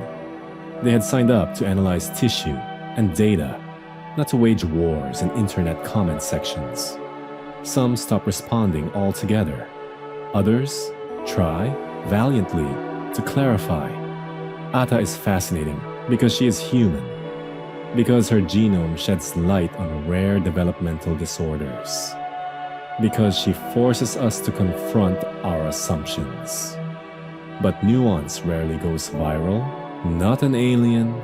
Speaker 1: They had signed up to analyze tissue and data, not to wage wars in internet comment sections. Some stop responding altogether. Others try valiantly to clarify. Ata is fascinating because she is human, because her genome sheds light on rare developmental disorders, because she forces us to confront our assumptions. But nuance rarely goes viral. Not an alien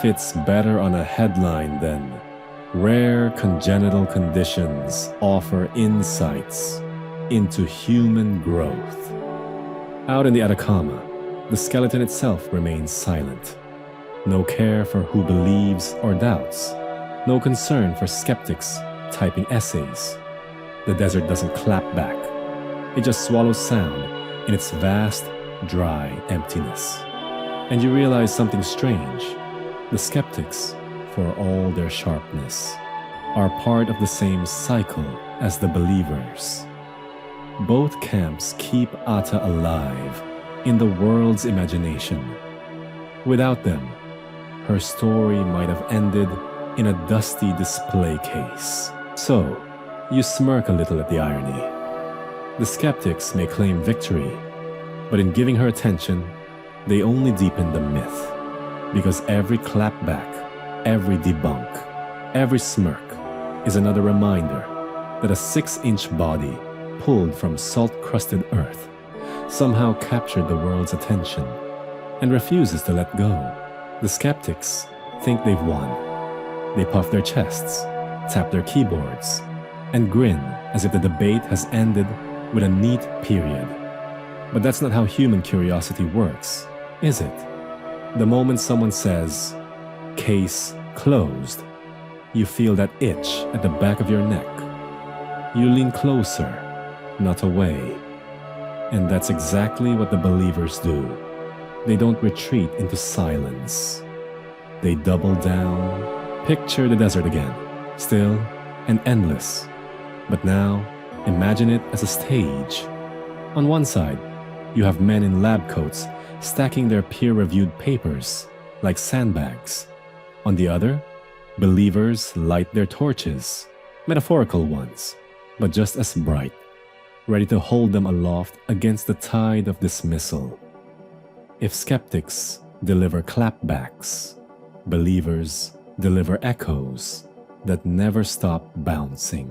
Speaker 1: fits better on a headline than "Rare congenital conditions offer insights into human growth." Out in the Atacama, the skeleton itself remains silent. No care for who believes or doubts. No concern for skeptics typing essays. The desert doesn't clap back. It just swallows sound in its vast, dry emptiness. And you realize something strange. The skeptics, for all their sharpness, are part of the same cycle as the believers. Both camps keep Ata alive in the world's imagination. Without them, her story might have ended in a dusty display case. So, you smirk a little at the irony. The skeptics may claim victory, but in giving her attention, they only deepen the myth. Because every clapback, every debunk, every smirk is another reminder that a 6-inch body pulled from salt-crusted earth somehow captured the world's attention and refuses to let go. The skeptics think they've won. They puff their chests, tap their keyboards, and grin as if the debate has ended with a neat period. But that's not how human curiosity works, is it? The moment someone says, "Case closed," you feel that itch at the back of your neck. You lean closer, not away. And that's exactly what the believers do. They don't retreat into silence. They double down. Picture the desert again, still and endless. But now, imagine it as a stage. On one side, you have men in lab coats stacking their peer-reviewed papers like sandbags. On the other, believers light their torches, metaphorical ones, but just as bright, ready to hold them aloft against the tide of dismissal. If skeptics deliver clapbacks, believers deliver echoes that never stop bouncing.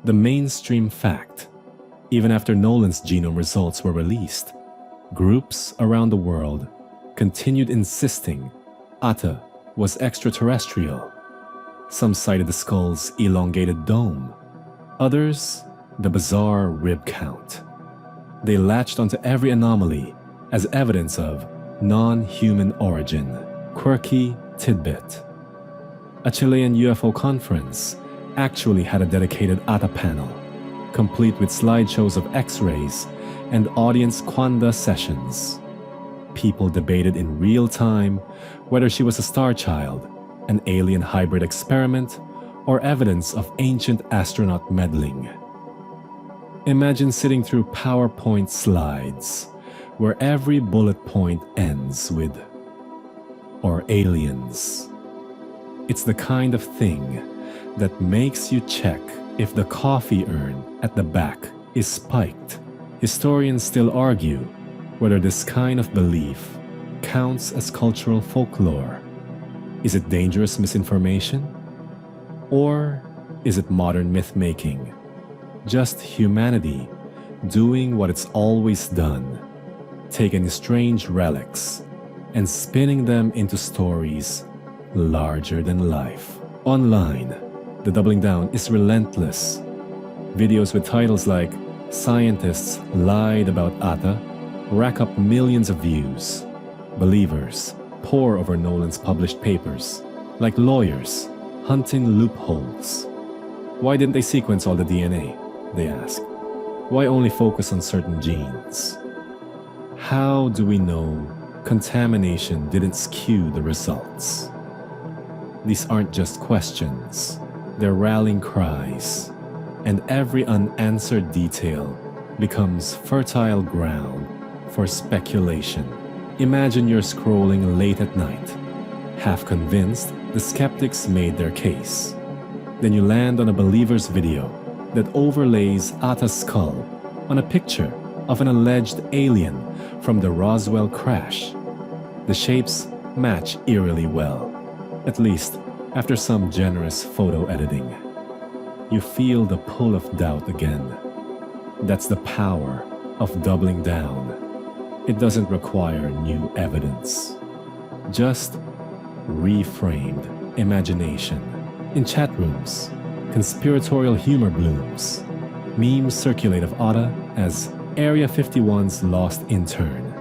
Speaker 1: The mainstream fact, even after Nolan's genome results were released, groups around the world continued insisting Ata was extraterrestrial. Some cited the skull's elongated dome, others the bizarre rib count. They latched onto every anomaly as evidence of non-human origin, quirky tidbit. A Chilean UFO conference actually had a dedicated Ata panel, complete with slideshows of X-rays and audience quanda sessions. People debated in real time whether she was a star child, an alien hybrid experiment, or evidence of ancient astronaut meddling. Imagine sitting through PowerPoint slides where every bullet point ends with "or aliens." It's the kind of thing that makes you check if the coffee urn at the back is spiked. Historians still argue whether this kind of belief counts as cultural folklore. Is it dangerous misinformation? Or is it modern myth-making? Just humanity doing what it's always done, taking strange relics and spinning them into stories larger than life. Online, the doubling down is relentless. Videos with titles like "Scientists Lied About Ata" rack up millions of views. Believers pore over Nolan's published papers, like lawyers hunting loopholes. Why didn't they sequence all the DNA? They ask. Why only focus on certain genes? How do we know contamination didn't skew the results? These aren't just questions, they're rallying cries, and every unanswered detail becomes fertile ground for speculation. Imagine you're scrolling late at night, half convinced the skeptics made their case. Then you land on a believer's video that overlays Atta's skull on a picture of an alleged alien from the Roswell crash. The shapes match eerily well, at least after some generous photo editing. You feel the pull of doubt again. That's the power of doubling down. It doesn't require new evidence, just reframed imagination. In chat rooms, conspiratorial humor blooms. Memes circulate of Atta as Area 51's lost intern.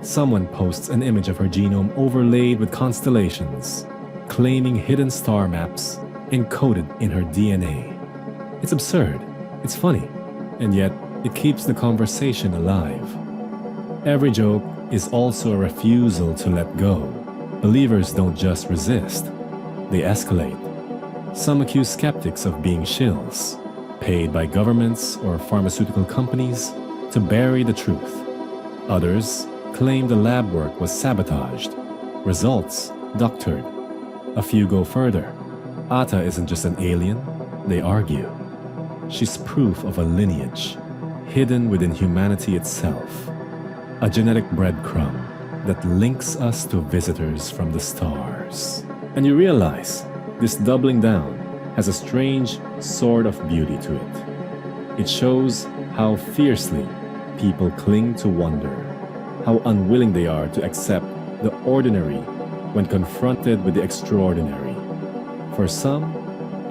Speaker 1: Someone posts an image of her genome overlaid with constellations, claiming hidden star maps encoded in her DNA. It's absurd, it's funny, and yet it keeps the conversation alive. Every joke is also a refusal to let go. Believers don't just resist, they escalate. Some accuse skeptics of being shills, paid by governments or pharmaceutical companies to bury the truth. Others claim the lab work was sabotaged, results doctored. A few go further. Atta isn't just an alien, they argue. She's proof of a lineage, hidden within humanity itself. A genetic breadcrumb that links us to visitors from the stars. And you realize this doubling down has a strange sort of beauty to it. It shows how fiercely people cling to wonder, how unwilling they are to accept the ordinary when confronted with the extraordinary. For some,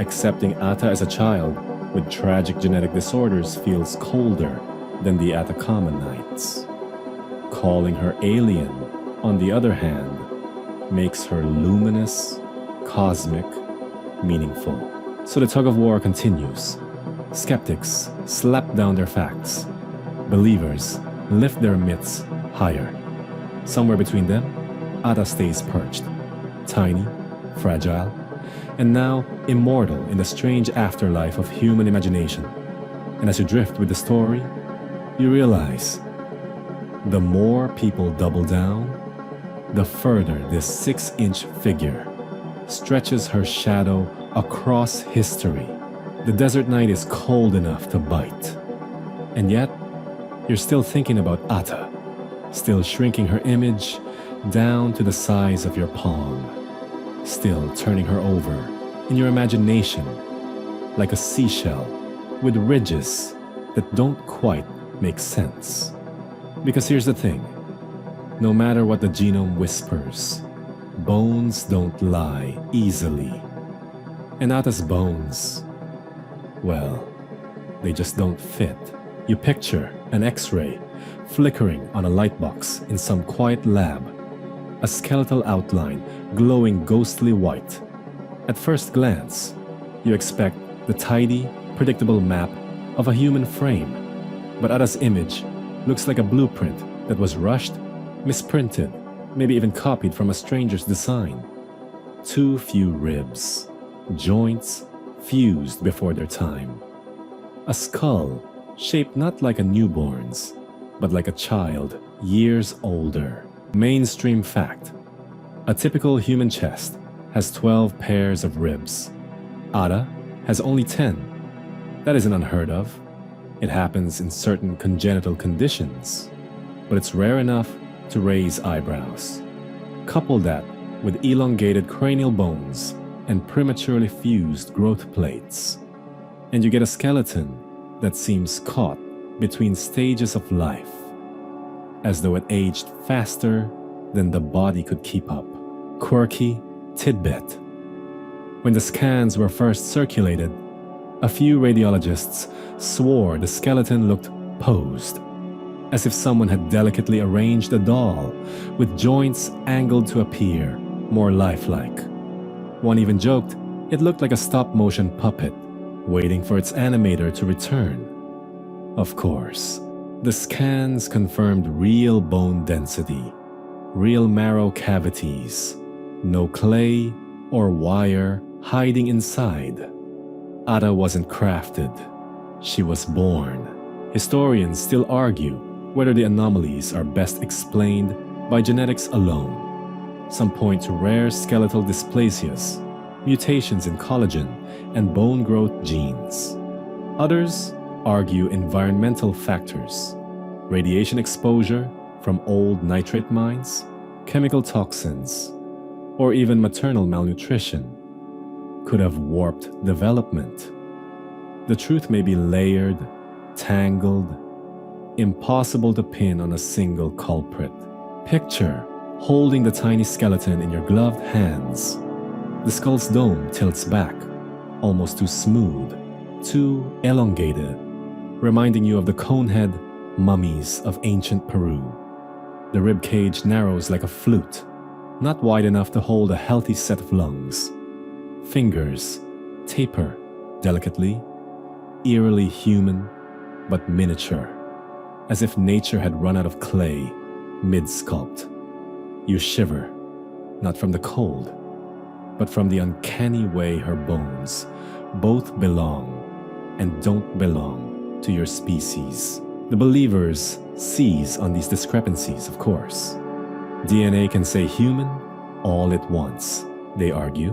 Speaker 1: accepting Atta as a child with tragic genetic disorders feels colder than the Atacama nights. Calling her alien, on the other hand, makes her luminous, cosmic, meaningful. So the tug-of-war continues. Skeptics slap down their facts. Believers lift their myths higher. Somewhere between them, Atta stays perched, tiny, fragile, and now immortal in the strange afterlife of human imagination. And as you drift with the story, you realize the more people double down, the further this 6-inch figure stretches her shadow across history. The desert night is cold enough to bite. And yet, you're still thinking about Atta, still shrinking her image down to the size of your palm, still turning her over in your imagination like a seashell with ridges that don't quite make sense. Because here's the thing, no matter what the genome whispers, bones don't lie easily. And Atta's bones, well, they just don't fit. You picture an X-ray flickering on a light box in some quiet lab, a skeletal outline glowing ghostly white. At first glance, you expect the tidy, predictable map of a human frame, but Atta's image looks like a blueprint that was rushed, misprinted, maybe even copied from a stranger's design. Too few ribs, joints fused before their time. A skull shaped not like a newborn's, but like a child years older. Mainstream fact: a typical human chest has 12 pairs of ribs. Atta has only 10. That isn't unheard of. It happens in certain congenital conditions, but it's rare enough to raise eyebrows. Couple that with elongated cranial bones and prematurely fused growth plates, and you get a skeleton that seems caught between stages of life, as though it aged faster than the body could keep up. Quirky tidbit: when the scans were first circulated, a few radiologists swore the skeleton looked posed, as if someone had delicately arranged a doll with joints angled to appear more lifelike. One even joked it looked like a stop-motion puppet waiting for its animator to return. Of course, the scans confirmed real bone density, real marrow cavities, no clay or wire hiding inside. Atta wasn't crafted, she was born. Historians still argue whether the anomalies are best explained by genetics alone. Some point to rare skeletal dysplasias, mutations in collagen and bone growth genes. Others argue environmental factors, radiation exposure from old nitrate mines, chemical toxins, or even maternal malnutrition could have warped development. The truth may be layered, tangled, impossible to pin on a single culprit. Picture holding the tiny skeleton in your gloved hands. The skull's dome tilts back, almost too smooth, too elongated, reminding you of the conehead mummies of ancient Peru. The rib cage narrows like a flute, not wide enough to hold a healthy set of lungs. Fingers taper delicately, eerily human, but miniature, as if nature had run out of clay mid-sculpt. You shiver, not from the cold, but from the uncanny way her bones both belong and don't belong to your species. The believers seize on these discrepancies, of course. DNA can say human all it wants, they argue,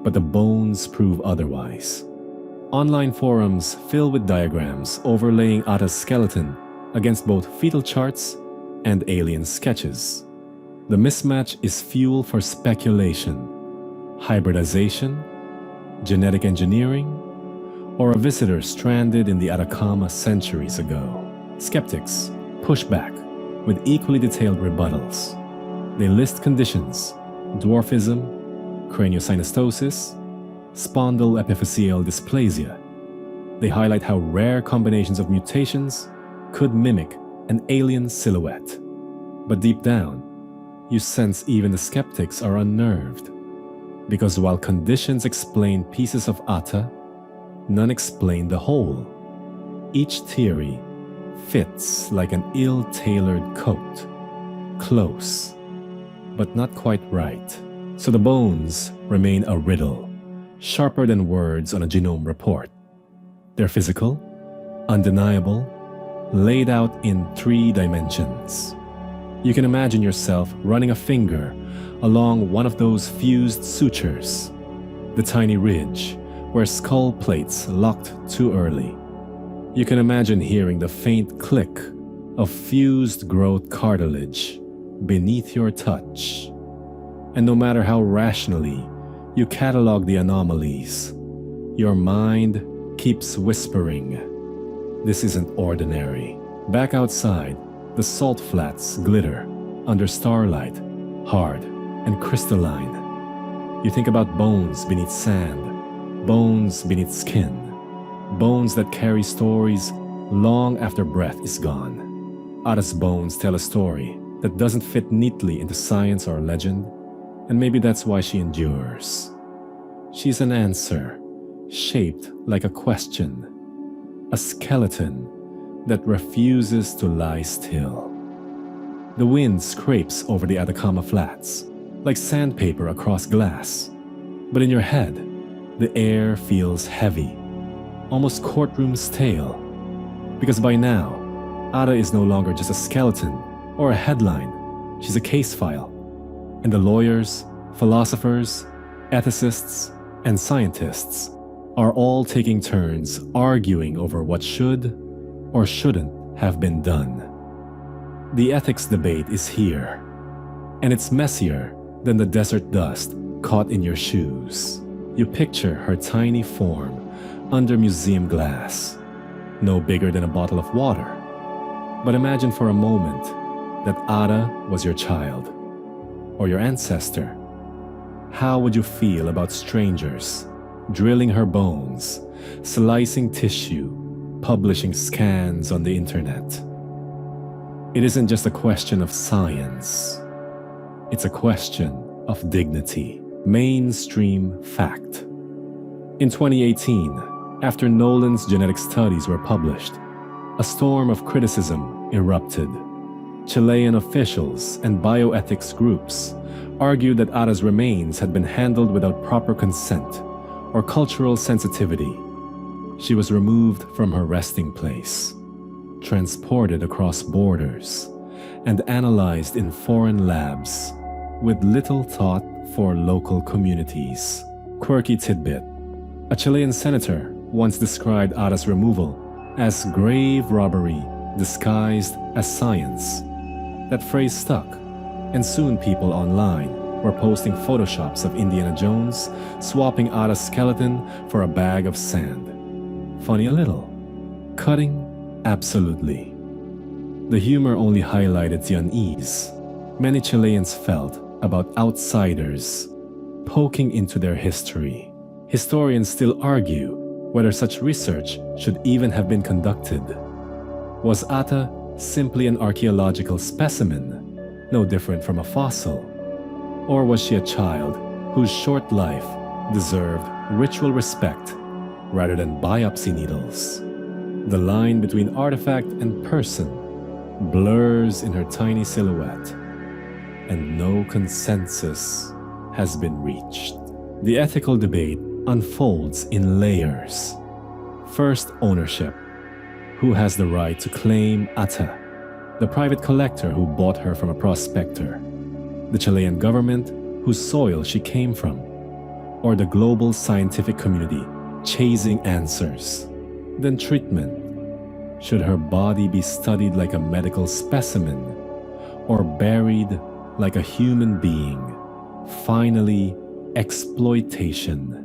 Speaker 1: but the bones prove otherwise. Online forums fill with diagrams overlaying Ata's skeleton against both fetal charts and alien sketches. The mismatch is fuel for speculation, hybridization, genetic engineering, or a visitor stranded in the Atacama centuries ago. Skeptics push back with equally detailed rebuttals. They list conditions: dwarfism, craniosynostosis, spondyloepiphyseal dysplasia. They highlight how rare combinations of mutations could mimic an alien silhouette. But deep down, you sense even the skeptics are unnerved. Because while conditions explain pieces of Ata, none explain the whole. Each theory fits like an ill-tailored coat, close, but not quite right. So the bones remain a riddle, sharper than words on a genome report. They're physical, undeniable, laid out in 3 dimensions. You can imagine yourself running a finger along one of those fused sutures, the tiny ridge where skull plates locked too early. You can imagine hearing the faint click of fused growth cartilage beneath your touch. And no matter how rationally you catalog the anomalies, your mind keeps whispering, this isn't ordinary. Back outside, the salt flats glitter under starlight, hard and crystalline. You think about bones beneath sand, bones beneath skin, bones that carry stories long after breath is gone. Ata's bones tell a story that doesn't fit neatly into science or legend, and maybe that's why she endures. She's an answer, shaped like a question, a skeleton that refuses to lie still. The wind scrapes over the Atacama flats, like sandpaper across glass. But in your head, the air feels heavy, almost courtroom stale. Because by now, Ata is no longer just a skeleton or a headline. She's a case file. And the lawyers, philosophers, ethicists, and scientists are all taking turns arguing over what should or shouldn't have been done. The ethics debate is here, and it's messier than the desert dust caught in your shoes. You picture her tiny form under museum glass, no bigger than a bottle of water. But imagine for a moment that Ata was your child, or your ancestor. How would you feel about strangers drilling her bones, slicing tissue, publishing scans on the internet? It isn't just a question of science. It's a question of dignity. Mainstream fact. In 2018, after Nolan's genetic studies were published, a storm of criticism erupted. Chilean officials and bioethics groups argued that Ata's remains had been handled without proper consent or cultural sensitivity. She was removed from her resting place, transported across borders, and analyzed in foreign labs with little thought for local communities. Quirky tidbit: a Chilean senator once described Ata's removal as grave robbery disguised as science. That phrase stuck, and soon people online were posting photoshops of Indiana Jones swapping Ata's skeleton for a bag of sand. Funny a little. Cutting? Absolutely. The humor only highlighted the unease many Chileans felt about outsiders poking into their history. Historians still argue whether such research should even have been conducted. Was Ata simply an archaeological specimen, no different from a fossil? Or was she a child whose short life deserved ritual respect rather than biopsy needles? The line between artifact and person blurs in her tiny silhouette, and no consensus has been reached. The ethical debate unfolds in layers. First, ownership. Who has the right to claim Ata? The private collector who bought her from a prospector? The Chilean government whose soil she came from? Or the global scientific community chasing answers? Then treatment. Should her body be studied like a medical specimen or buried like a human being? Finally, exploitation.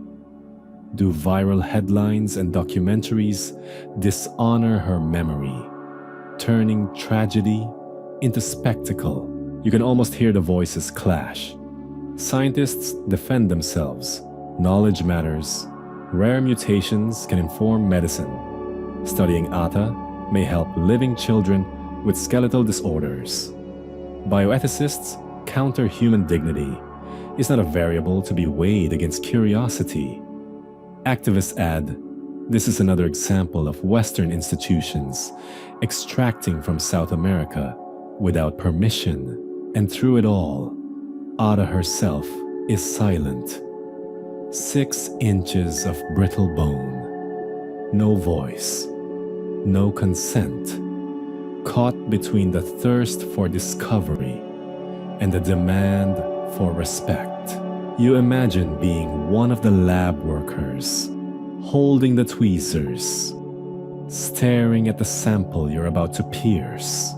Speaker 1: Do viral headlines and documentaries dishonor her memory, turning tragedy into spectacle? You can almost hear the voices clash. Scientists defend themselves. Knowledge matters. Rare mutations can inform medicine. Studying Ata may help living children with skeletal disorders. Bioethicists counter human dignity is not a variable to be weighed against curiosity. Activists add, this is another example of Western institutions extracting from South America without permission. And through it all, Ata herself is silent. 6 inches of brittle bone. No voice. No consent. Caught between the thirst for discovery and the demand for respect. You imagine being one of the lab workers, holding the tweezers, staring at the sample you're about to pierce.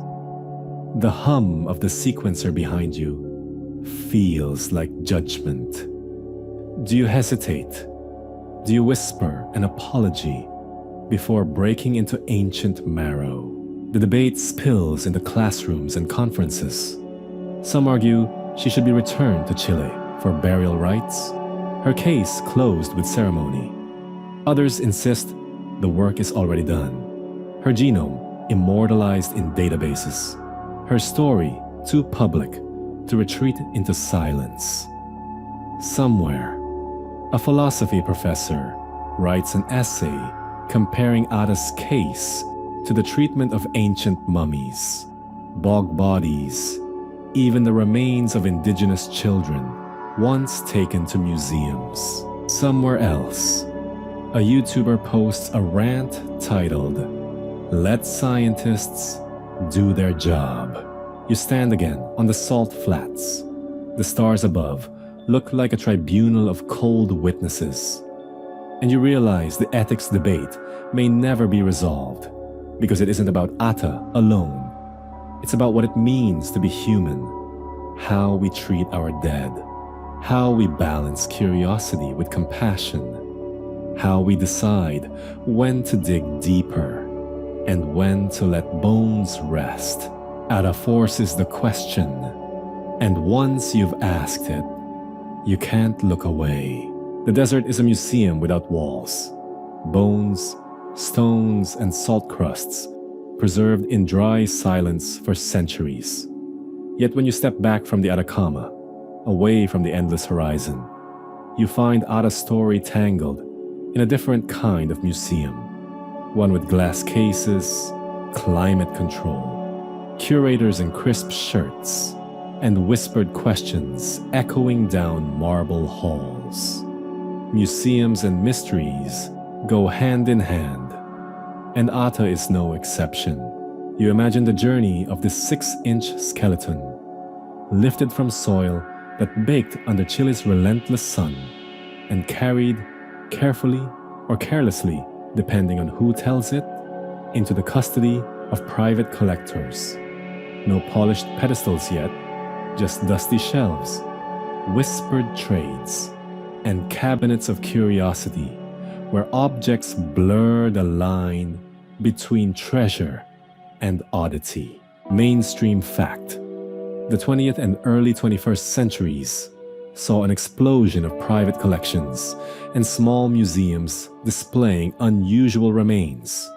Speaker 1: The hum of the sequencer behind you feels like judgment. Do you hesitate? Do you whisper an apology before breaking into ancient marrow? The debate spills into classrooms and conferences. Some argue she should be returned to Chile for burial rites, her case closed with ceremony. Others insist the work is already done, her genome immortalized in databases, her story too public to retreat into silence. Somewhere, a philosophy professor writes an essay comparing Ata's case to the treatment of ancient mummies, bog bodies, even the remains of indigenous children once taken to museums. Somewhere else, a YouTuber posts a rant titled, "Let scientists do their job." You stand again on the salt flats. The stars above look like a tribunal of cold witnesses. And you realize the ethics debate may never be resolved because it isn't about Ata alone. It's about what it means to be human, how we treat our dead, how we balance curiosity with compassion, how we decide when to dig deeper and when to let bones rest. Ata forces the question, and once you've asked it, you can't look away. The desert is a museum without walls. Bones, stones, and salt crusts preserved in dry silence for centuries. Yet when you step back from the Atacama, away from the endless horizon, you find Ata's story tangled in a different kind of museum. One with glass cases, climate control, curators in crisp shirts, and whispered questions echoing down marble halls. Museums and mysteries go hand in hand, and Ata is no exception. You imagine the journey of this 6-inch skeleton, lifted from soil that baked under Chile's relentless sun and carried carefully or carelessly, depending on who tells it, into the custody of private collectors. No polished pedestals yet, just dusty shelves, whispered trades, and cabinets of curiosity where objects blur the line between treasure and oddity. Mainstream fact: the 20th and early 21st centuries saw an explosion of private collections and small museums displaying unusual remains,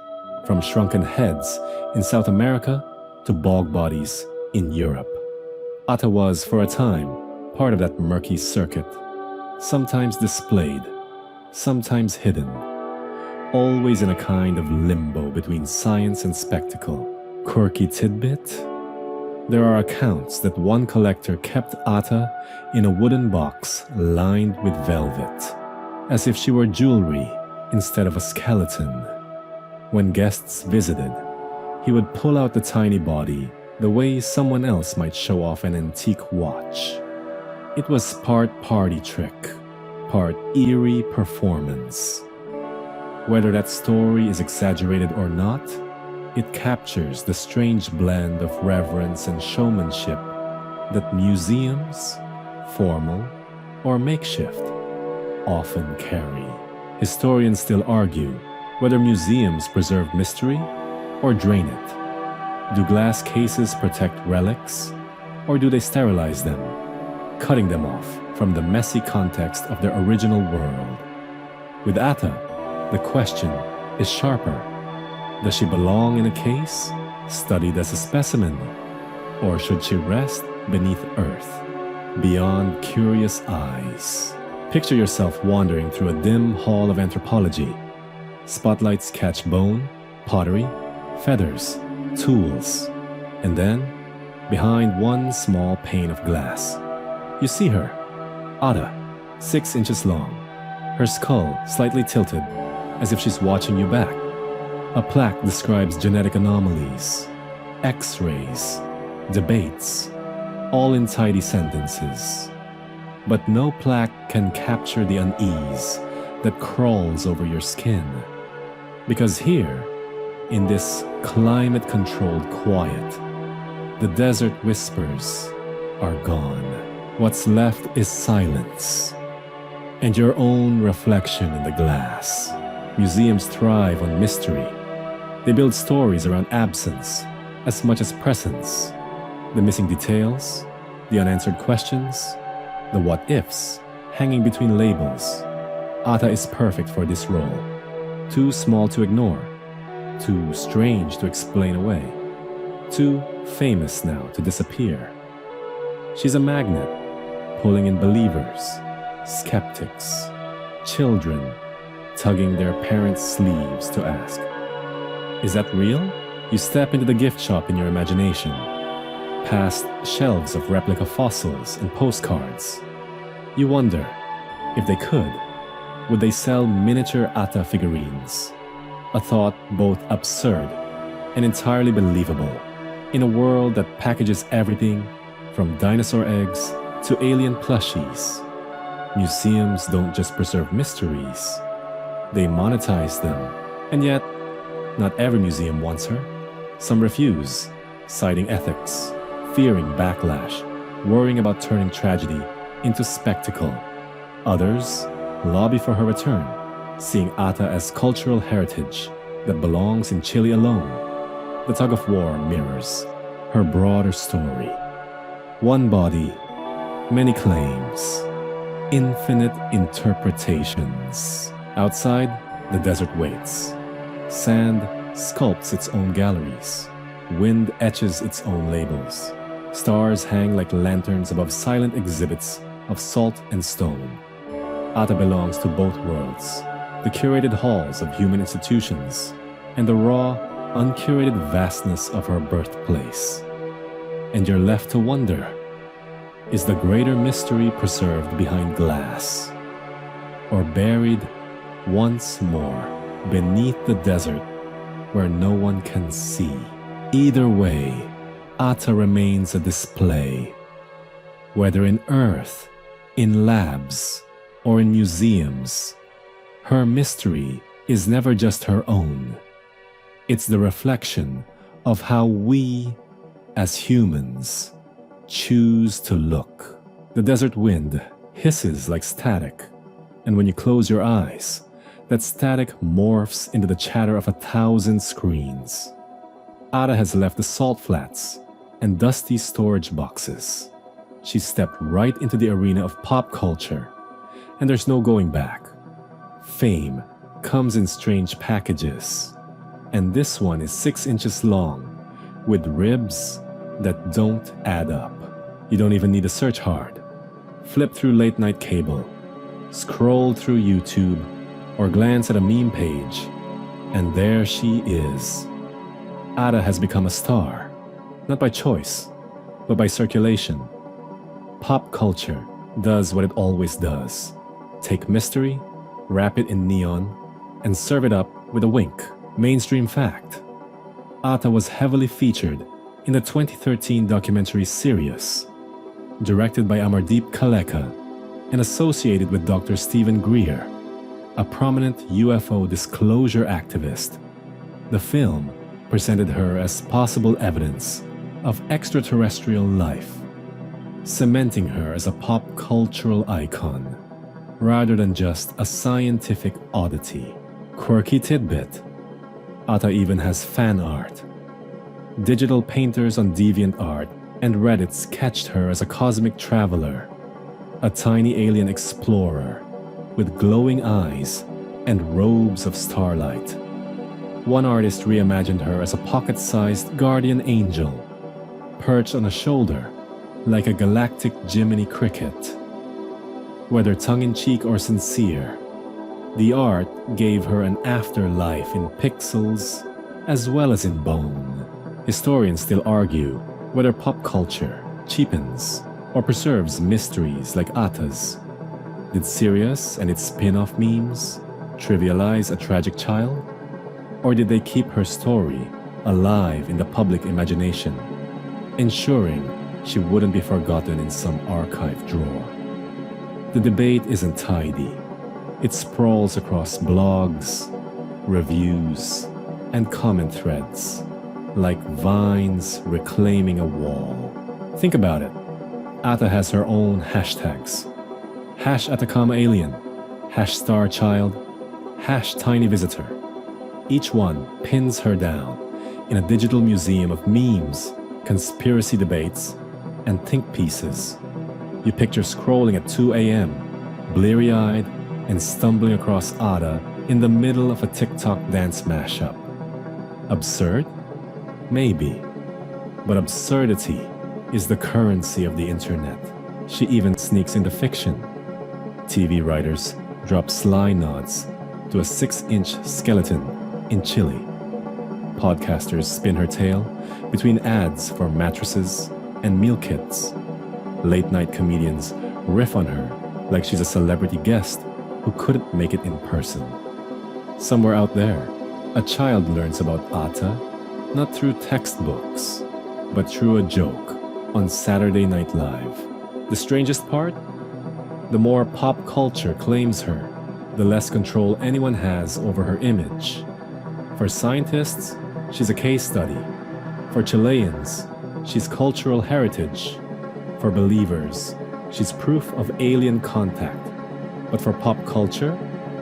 Speaker 1: from shrunken heads in South America to bog bodies in Europe. Ata was, for a time, part of that murky circuit, sometimes displayed, sometimes hidden, always in a kind of limbo between science and spectacle. Quirky tidbit: there are accounts that one collector kept Ata in a wooden box lined with velvet, as if she were jewelry instead of a skeleton. When guests visited, he would pull out the tiny body the way someone else might show off an antique watch. It was part party trick, part eerie performance. Whether that story is exaggerated or not, it captures the strange blend of reverence and showmanship that museums, formal or makeshift, often carry. Historians still argue whether museums preserve mystery or drain it. Do glass cases protect relics, or do they sterilize them, cutting them off from the messy context of their original world? With Ata, the question is sharper. Does she belong in a case, studied as a specimen, or should she rest beneath earth, beyond curious eyes? Picture yourself wandering through a dim hall of anthropology. Spotlights catch bone, pottery, feathers, tools, and then, behind one small pane of glass, you see her, Ata, 6 inches long, her skull slightly tilted as if she's watching you back. A plaque describes genetic anomalies, X-rays, debates, all in tidy sentences. But no plaque can capture the unease that crawls over your skin. Because here, in this climate-controlled quiet, the desert whispers are gone. What's left is silence, and your own reflection in the glass. Museums thrive on mystery. They build stories around absence as much as presence. The missing details, the unanswered questions, the what-ifs hanging between labels. Ata is perfect for this role. Too small to ignore, too strange to explain away, too famous now to disappear. She's a magnet, pulling in believers, skeptics, children, tugging their parents' sleeves to ask, is that real? You step into the gift shop in your imagination, past shelves of replica fossils and postcards. You wonder, if they could, would they sell miniature Ata figurines? A thought both absurd and entirely believable in a world that packages everything from dinosaur eggs to alien plushies. Museums don't just preserve mysteries, they monetize them. And yet, not every museum wants her. Some refuse, citing ethics, fearing backlash, worrying about turning tragedy into spectacle. Others lobby for her return, seeing Ata as cultural heritage that belongs in Chile alone. The tug-of-war mirrors her broader story. One body, many claims, infinite interpretations. Outside, the desert waits. Sand sculpts its own galleries. Wind etches its own labels. Stars hang like lanterns above silent exhibits of salt and stone. Ata belongs to both worlds, the curated halls of human institutions, and the raw, uncurated vastness of her birthplace. And you're left to wonder, is the greater mystery preserved behind glass, or buried once more beneath the desert where no one can see? Either way, Ata remains a display. Whether in Earth, in labs, or in museums, her mystery is never just her own. It's the reflection of how we, as humans, choose to look. The desert wind hisses like static, and when you close your eyes, that static morphs into the chatter of 1,000 screens. Ada has left the salt flats and dusty storage boxes. She stepped right into the arena of pop culture, and there's no going back. Fame comes in strange packages, and this one is 6 inches long, with ribs that don't add up. You don't even need to search hard. Flip through late-night cable, scroll through YouTube, or glance at a meme page, and there she is. Ada has become a star, not by choice, but by circulation. Pop culture does what it always does. Take mystery, wrap it in neon, and serve it up with a wink. Mainstream fact: Ata was heavily featured in the 2013 documentary Sirius, directed by Amardeep Kaleka and associated with Dr. Stephen Greer, a prominent UFO disclosure activist. The film presented her as possible evidence of extraterrestrial life, cementing her as a pop cultural icon, rather than just a scientific oddity. Quirky tidbit: Ata even has fan art. Digital painters on DeviantArt and Reddit sketched her as a cosmic traveler, a tiny alien explorer with glowing eyes and robes of starlight. One artist reimagined her as a pocket-sized guardian angel, perched on a shoulder like a galactic Jiminy Cricket. Whether tongue-in-cheek or sincere, the art gave her an afterlife in pixels as well as in bone. Historians still argue whether pop culture cheapens or preserves mysteries like Ata's. Did Sirius and its spin-off memes trivialize a tragic child? Or did they keep her story alive in the public imagination, ensuring she wouldn't be forgotten in some archive drawer? The debate isn't tidy. It sprawls across blogs, reviews, and comment threads, like vines reclaiming a wall. Think about it. Ata has her own hashtags. #Atacama Alien, #Starchild, #TinyVisitor. Each one pins her down in a digital museum of memes, conspiracy debates, and think pieces. You picture scrolling at 2 a.m., bleary-eyed, and stumbling across Ada in the middle of a TikTok dance mashup. Absurd? Maybe. But absurdity is the currency of the internet. She even sneaks into fiction. TV writers drop sly nods to a 6-inch skeleton in Chile. Podcasters spin her tale between ads for mattresses and meal kits. Late-night comedians riff on her like she's a celebrity guest who couldn't make it in person. Somewhere out there, a child learns about Ata not through textbooks, but through a joke on Saturday Night Live. The strangest part? The more pop culture claims her, the less control anyone has over her image. For scientists, she's a case study. For Chileans, she's cultural heritage. For believers, she's proof of alien contact. But for pop culture,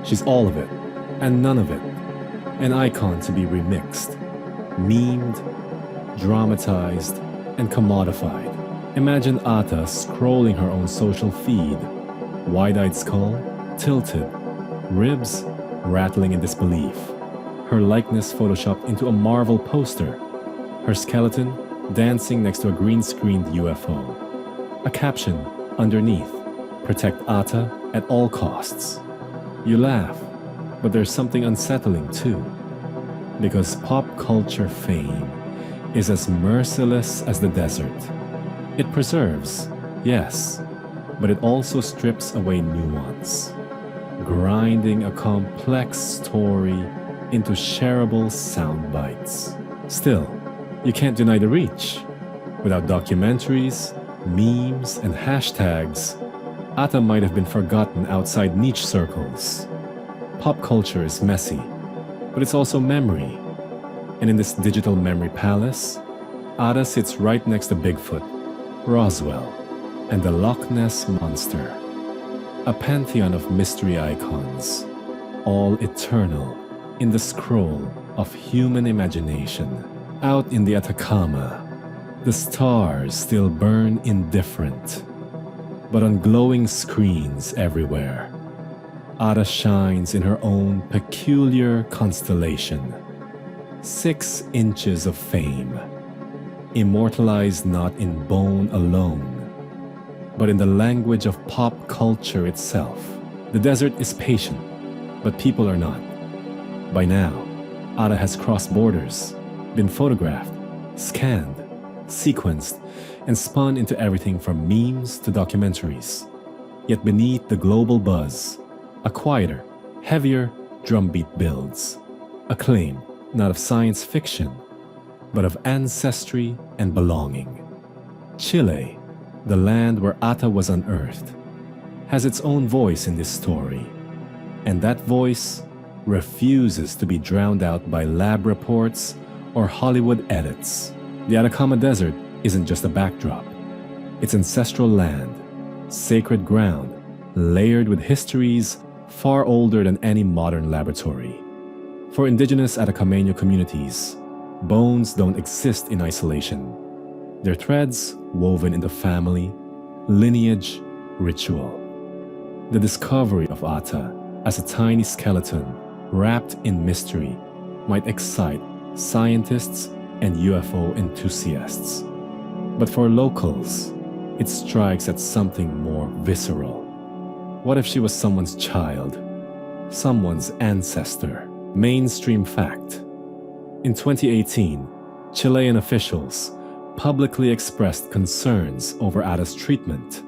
Speaker 1: she's all of it, and none of it. An icon to be remixed, memed, dramatized, and commodified. Imagine Ata scrolling her own social feed, wide-eyed skull, tilted, ribs rattling in disbelief, her likeness photoshopped into a Marvel poster, her skeleton dancing next to a green-screened UFO. A caption underneath, "Protect Ata at all costs." You laugh, but there's something unsettling too. Because pop culture fame is as merciless as the desert. It preserves, yes, but it also strips away nuance, grinding a complex story into shareable sound bites. Still, You can't deny the reach. Without documentaries, memes, and hashtags, Ata might have been forgotten outside niche circles. Pop culture is messy, but it's also memory. And in this digital memory palace, Ata sits right next to Bigfoot, Roswell, and the Loch Ness Monster. A pantheon of mystery icons, all eternal in the scroll of human imagination. Out in the Atacama, the stars still burn indifferent, but on glowing screens everywhere, Ata shines in her own peculiar constellation. 6 inches of fame, immortalized not in bone alone, but in the language of pop culture itself. The desert is patient, but people are not. By now, Ata has crossed borders, been photographed, scanned, sequenced, and spun into everything from memes to documentaries. Yet beneath the global buzz, a quieter, heavier drumbeat builds. A claim not of science fiction, but of ancestry and belonging. Chile, the land where Ata was unearthed, has its own voice in this story, and that voice refuses to be drowned out by lab reports or Hollywood edits. The Atacama Desert isn't just a backdrop. It's ancestral land, sacred ground, layered with histories far older than any modern laboratory. For indigenous Atacameño communities, bones don't exist in isolation. They're threads woven into family, lineage, ritual. The discovery of Ata as a tiny skeleton wrapped in mystery might excite scientists and UFO enthusiasts. But for locals, it strikes at something more visceral. What if she was someone's child, someone's ancestor? Mainstream fact. In 2018, Chilean officials publicly expressed concerns over Ata's treatment,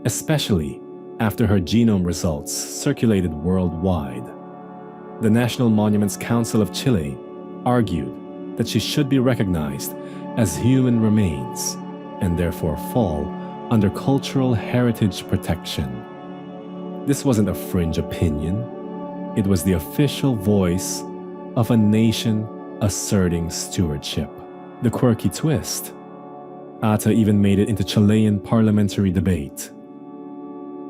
Speaker 1: especially after her genome results circulated worldwide. The National Monuments Council of Chile argued that she should be recognized as human remains and therefore fall under cultural heritage protection. This wasn't a fringe opinion. It was the official voice of a nation asserting stewardship. The quirky twist: Ata even made it into Chilean parliamentary debate.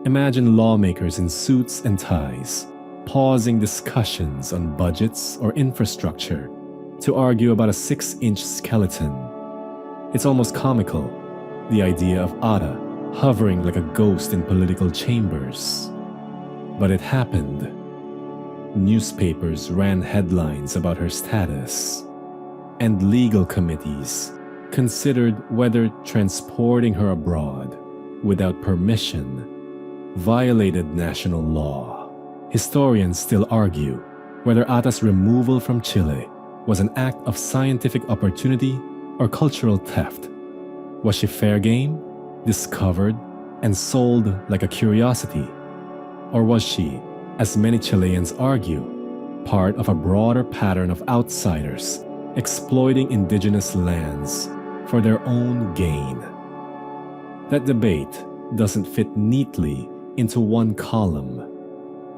Speaker 1: Imagine lawmakers in suits and ties pausing discussions on budgets or infrastructure to argue about a 6-inch skeleton. It's almost comical, the idea of Ata hovering like a ghost in political chambers. But it happened. Newspapers ran headlines about her status, and legal committees considered whether transporting her abroad without permission violated national law. Historians still argue whether Ata's removal from Chile was an act of scientific opportunity or cultural theft. Was she fair game, discovered, and sold like a curiosity? Or was she, as many Chileans argue, part of a broader pattern of outsiders exploiting indigenous lands for their own gain? That debate doesn't fit neatly into one column.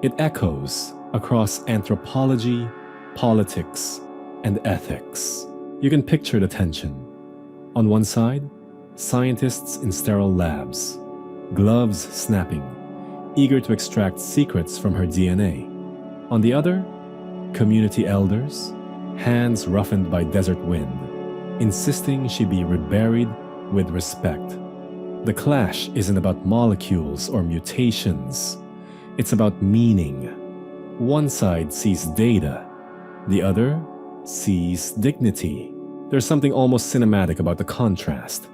Speaker 1: It echoes across anthropology, politics, and ethics. You can picture the tension. On one side, scientists in sterile labs, gloves snapping, eager to extract secrets from her DNA. On the other, community elders, hands roughened by desert wind, insisting she be reburied with respect. The clash isn't about molecules or mutations. It's about meaning. One side sees data, the other sees dignity. There's something almost cinematic about the contrast.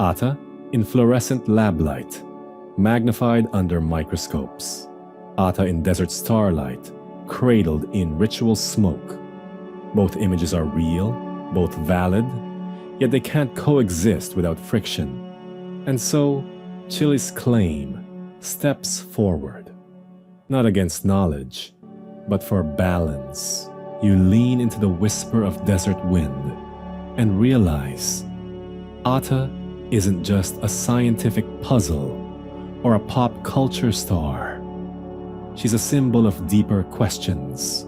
Speaker 1: Ata in fluorescent lab light, magnified under microscopes. Ata in desert starlight, cradled in ritual smoke. Both images are real, both valid, yet they can't coexist without friction. And so, Chile's claim steps forward. Not against knowledge, but for balance. You lean into the whisper of desert wind, and realize Ata isn't just a scientific puzzle or a pop culture star. She's a symbol of deeper questions.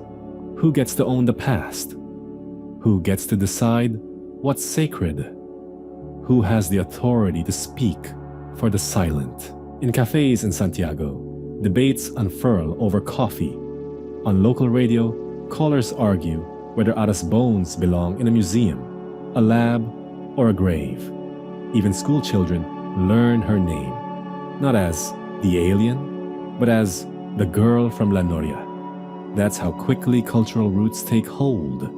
Speaker 1: Who gets to own the past? Who gets to decide what's sacred? Who has the authority to speak for the silent? In cafes in Santiago, debates unfurl over coffee. On local radio, callers argue whether Ata's bones belong in a museum, a lab, or a grave. Even school children learn her name, not as the alien, but as the girl from La Noria. That's how quickly cultural roots take hold.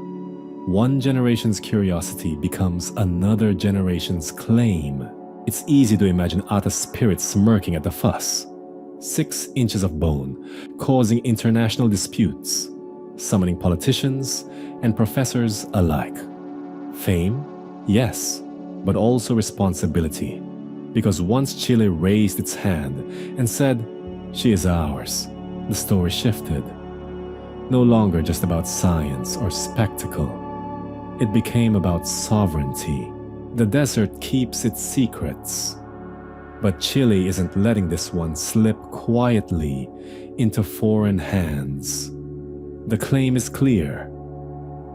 Speaker 1: One generation's curiosity becomes another generation's claim. It's easy to imagine Ata's spirit smirking at the fuss. 6 inches of bone, causing international disputes, summoning politicians and professors alike. Fame? Yes, but also responsibility. Because once Chile raised its hand and said, "She is ours," the story shifted. No longer just about science or spectacle. It became about sovereignty. The desert keeps its secrets. But Chile isn't letting this one slip quietly into foreign hands. The claim is clear.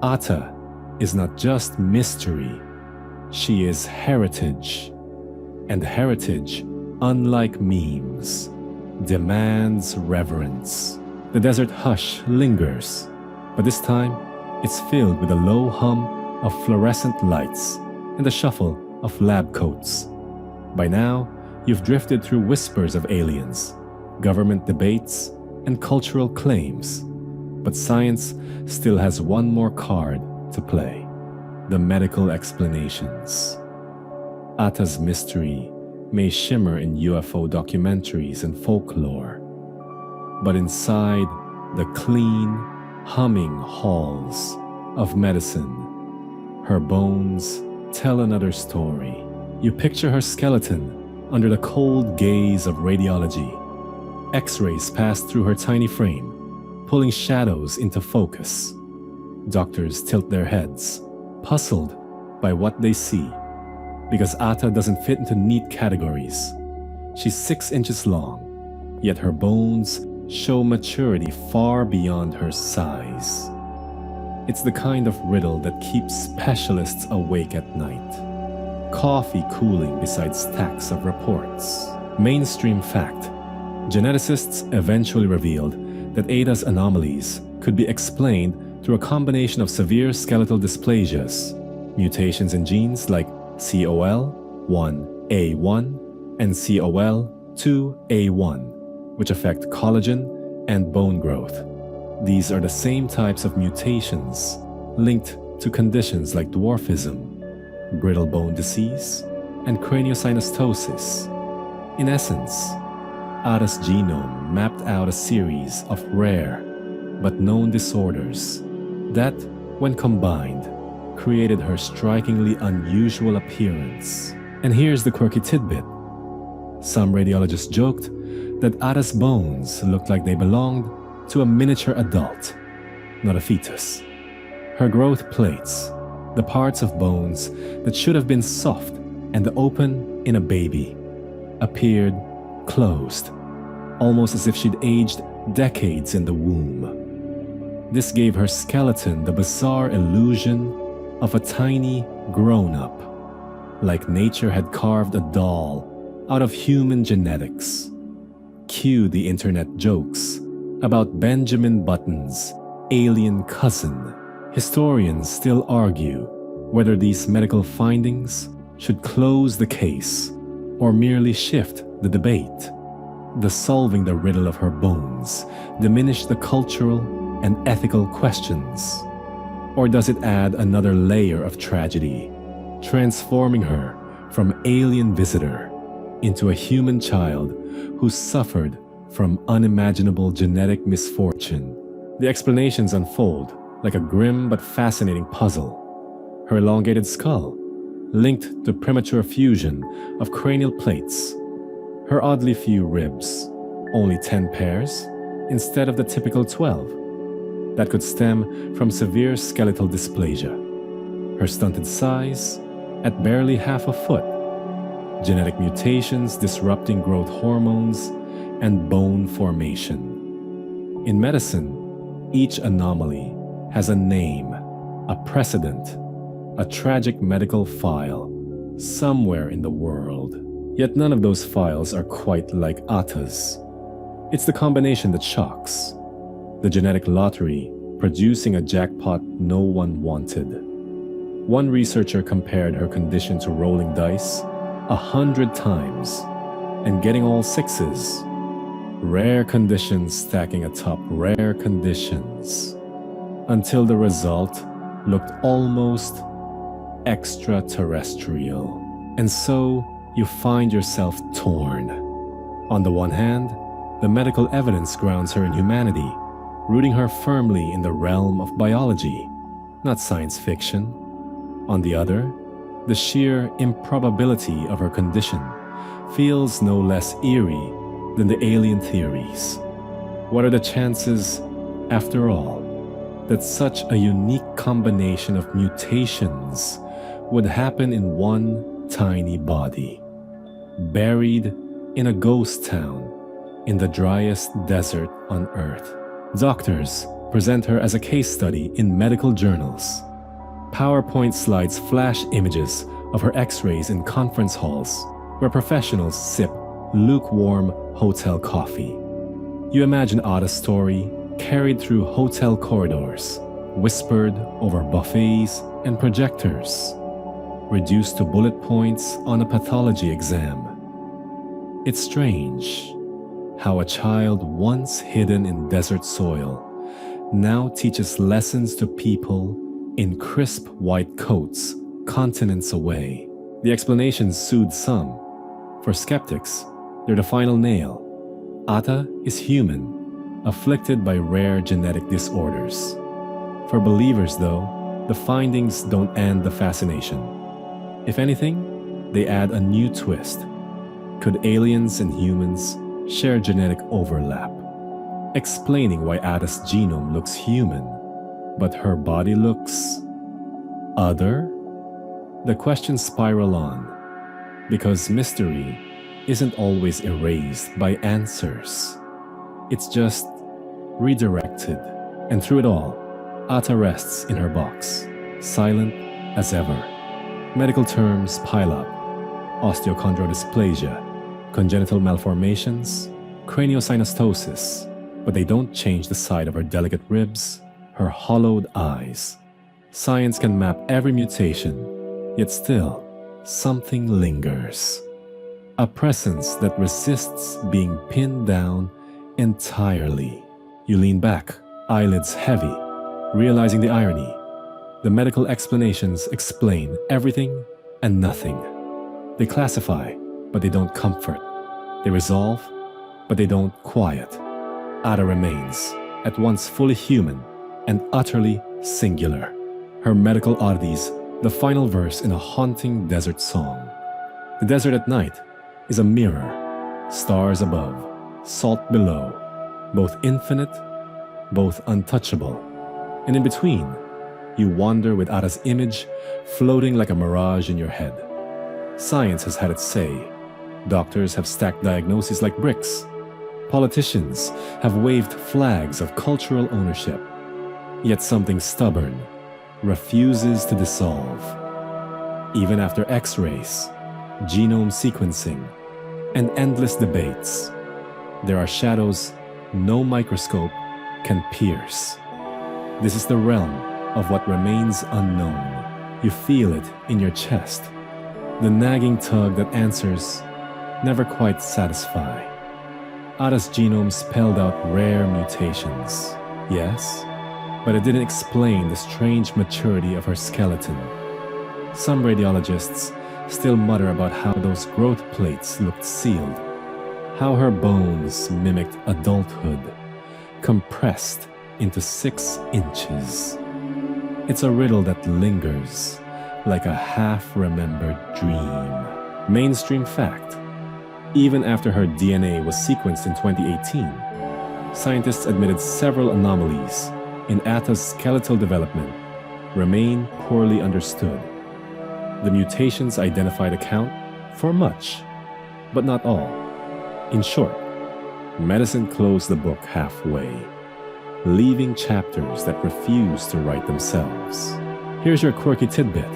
Speaker 1: Ata is not just mystery. She is heritage. And heritage, unlike memes, demands reverence. The desert hush lingers, but this time it's filled with a low hum of fluorescent lights and the shuffle of lab coats. By now, you've drifted through whispers of aliens, government debates, and cultural claims. But science still has one more card to play: the medical explanations. Ata's mystery may shimmer in UFO documentaries and folklore, but inside the clean, humming halls of medicine, her bones tell another story. You picture her skeleton under the cold gaze of radiology. X-rays pass through her tiny frame, pulling shadows into focus. Doctors tilt their heads, puzzled by what they see, because Ata doesn't fit into neat categories. She's 6 inches long, yet her bones show maturity far beyond her size. It's the kind of riddle that keeps specialists awake at night. Coffee cooling beside stacks of reports. Mainstream fact: geneticists eventually revealed that Ada's anomalies could be explained through a combination of severe skeletal dysplasias, mutations in genes like COL1A1 and COL2A1, which affect collagen and bone growth. These are the same types of mutations linked to conditions like dwarfism, brittle bone disease, and craniosynostosis. In essence, Ada's genome mapped out a series of rare but known disorders that, when combined, created her strikingly unusual appearance. And here's the quirky tidbit. Some radiologists joked that Ada's bones looked like they belonged to a miniature adult, not a fetus. Her growth plates, the parts of bones that should have been soft and open in a baby, appeared closed, almost as if she'd aged decades in the womb. This gave her skeleton the bizarre illusion of a tiny grown-up, like nature had carved a doll out of human genetics. Cue the internet jokes about Benjamin Button's alien cousin. Historians still argue whether these medical findings should close the case or merely shift the debate. Does solving the riddle of her bones diminish the cultural and ethical questions? Or does it add another layer of tragedy, transforming her from alien visitor into a human child who suffered from unimaginable genetic misfortune? The explanations unfold like a grim but fascinating puzzle. Her elongated skull, linked to premature fusion of cranial plates. Her oddly few ribs, only 10 pairs instead of the typical 12. That could stem from severe skeletal dysplasia. Her stunted size, at barely half a foot. Genetic mutations disrupting growth hormones and bone formation. In medicine, each anomaly has a name, a precedent, a tragic medical file somewhere in the world. Yet none of those files are quite like Ata's. It's the combination that shocks. The genetic lottery producing a jackpot no one wanted. One researcher compared her condition to rolling dice 100 times and getting all sixes. Rare conditions stacking atop rare conditions. Until the result looked almost extraterrestrial. And so you find yourself torn. On the one hand, the medical evidence grounds her in humanity, rooting her firmly in the realm of biology, not science fiction. On the other, the sheer improbability of her condition feels no less eerie than the alien theories. What are the chances, after all, that such a unique combination of mutations would happen in one tiny body, buried in a ghost town in the driest desert on Earth? Doctors present her as a case study in medical journals. PowerPoint slides flash images of her x-rays in conference halls where professionals sip lukewarm hotel coffee. You imagine Ada's story carried through hotel corridors, whispered over buffets and projectors, reduced to bullet points on a pathology exam. It's strange how a child once hidden in desert soil now teaches lessons to people in crisp white coats continents away. The explanations soothe some. For skeptics, they're the final nail. Ata is human, afflicted by rare genetic disorders. For believers, though, the findings don't end the fascination. If anything, they add a new twist. Could aliens and humans share genetic overlap? Explaining why Ada's genome looks human, but her body looks other? The questions spiral on, because mystery isn't always erased by answers. It's just redirected. And through it all, Ata rests in her box, silent as ever. Medical terms pile up: osteochondrodysplasia, congenital malformations, craniosynostosis, but they don't change the sight of her delicate ribs, her hollowed eyes. Science can map every mutation, yet still, something lingers. A presence that resists being pinned down entirely. You lean back, eyelids heavy, realizing the irony. The medical explanations explain everything and nothing. They classify, but they don't comfort. They resolve, but they don't quiet. Ada remains, at once fully human and utterly singular. Her medical oddities, the final verse in a haunting desert song. The desert at night is a mirror, stars above, salt below, both infinite, both untouchable. And in between, you wander with Ada's image floating like a mirage in your head. Science has had its say. Doctors have stacked diagnoses like bricks. Politicians have waved flags of cultural ownership. Yet something stubborn refuses to dissolve. Even after X-rays, genome sequencing, and endless debates, there are shadows no microscope can pierce. This is the realm of what remains unknown. You feel it in your chest. The nagging tug that answers never quite satisfy. Ada's genome spelled out rare mutations, yes, but it didn't explain the strange maturity of her skeleton. Some radiologists still mutter about how those growth plates looked sealed, how her bones mimicked adulthood, compressed into 6 inches. It's a riddle that lingers like a half-remembered dream. Mainstream fact: even after her DNA was sequenced in 2018, scientists admitted several anomalies in Ata's skeletal development, remain poorly understood. The mutations identified account for much, but not all. In short, medicine closed the book halfway, leaving chapters that refuse to write themselves. Here's your quirky tidbit.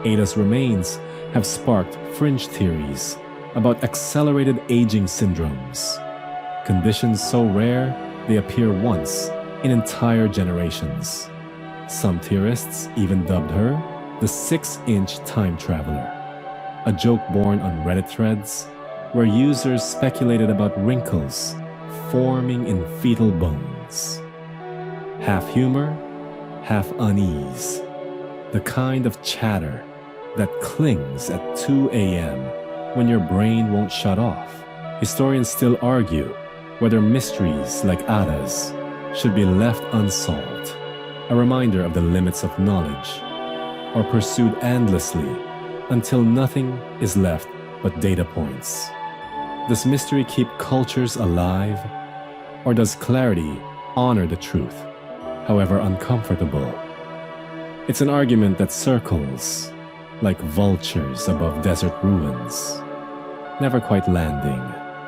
Speaker 1: Ada's remains have sparked fringe theories about accelerated aging syndromes, conditions so rare they appear once in entire generations. Some theorists even dubbed her the 6-inch time traveler, a joke born on Reddit threads where users speculated about wrinkles forming in fetal bones. Half humor, half unease, the kind of chatter that clings at 2 a.m. when your brain won't shut off. Historians still argue whether mysteries like Ada's should be left unsolved, a reminder of the limits of knowledge, or pursued endlessly until nothing is left but data points. Does mystery keep cultures alive, or does clarity honor the truth, however uncomfortable? It's an argument that circles like vultures above desert ruins, never quite landing.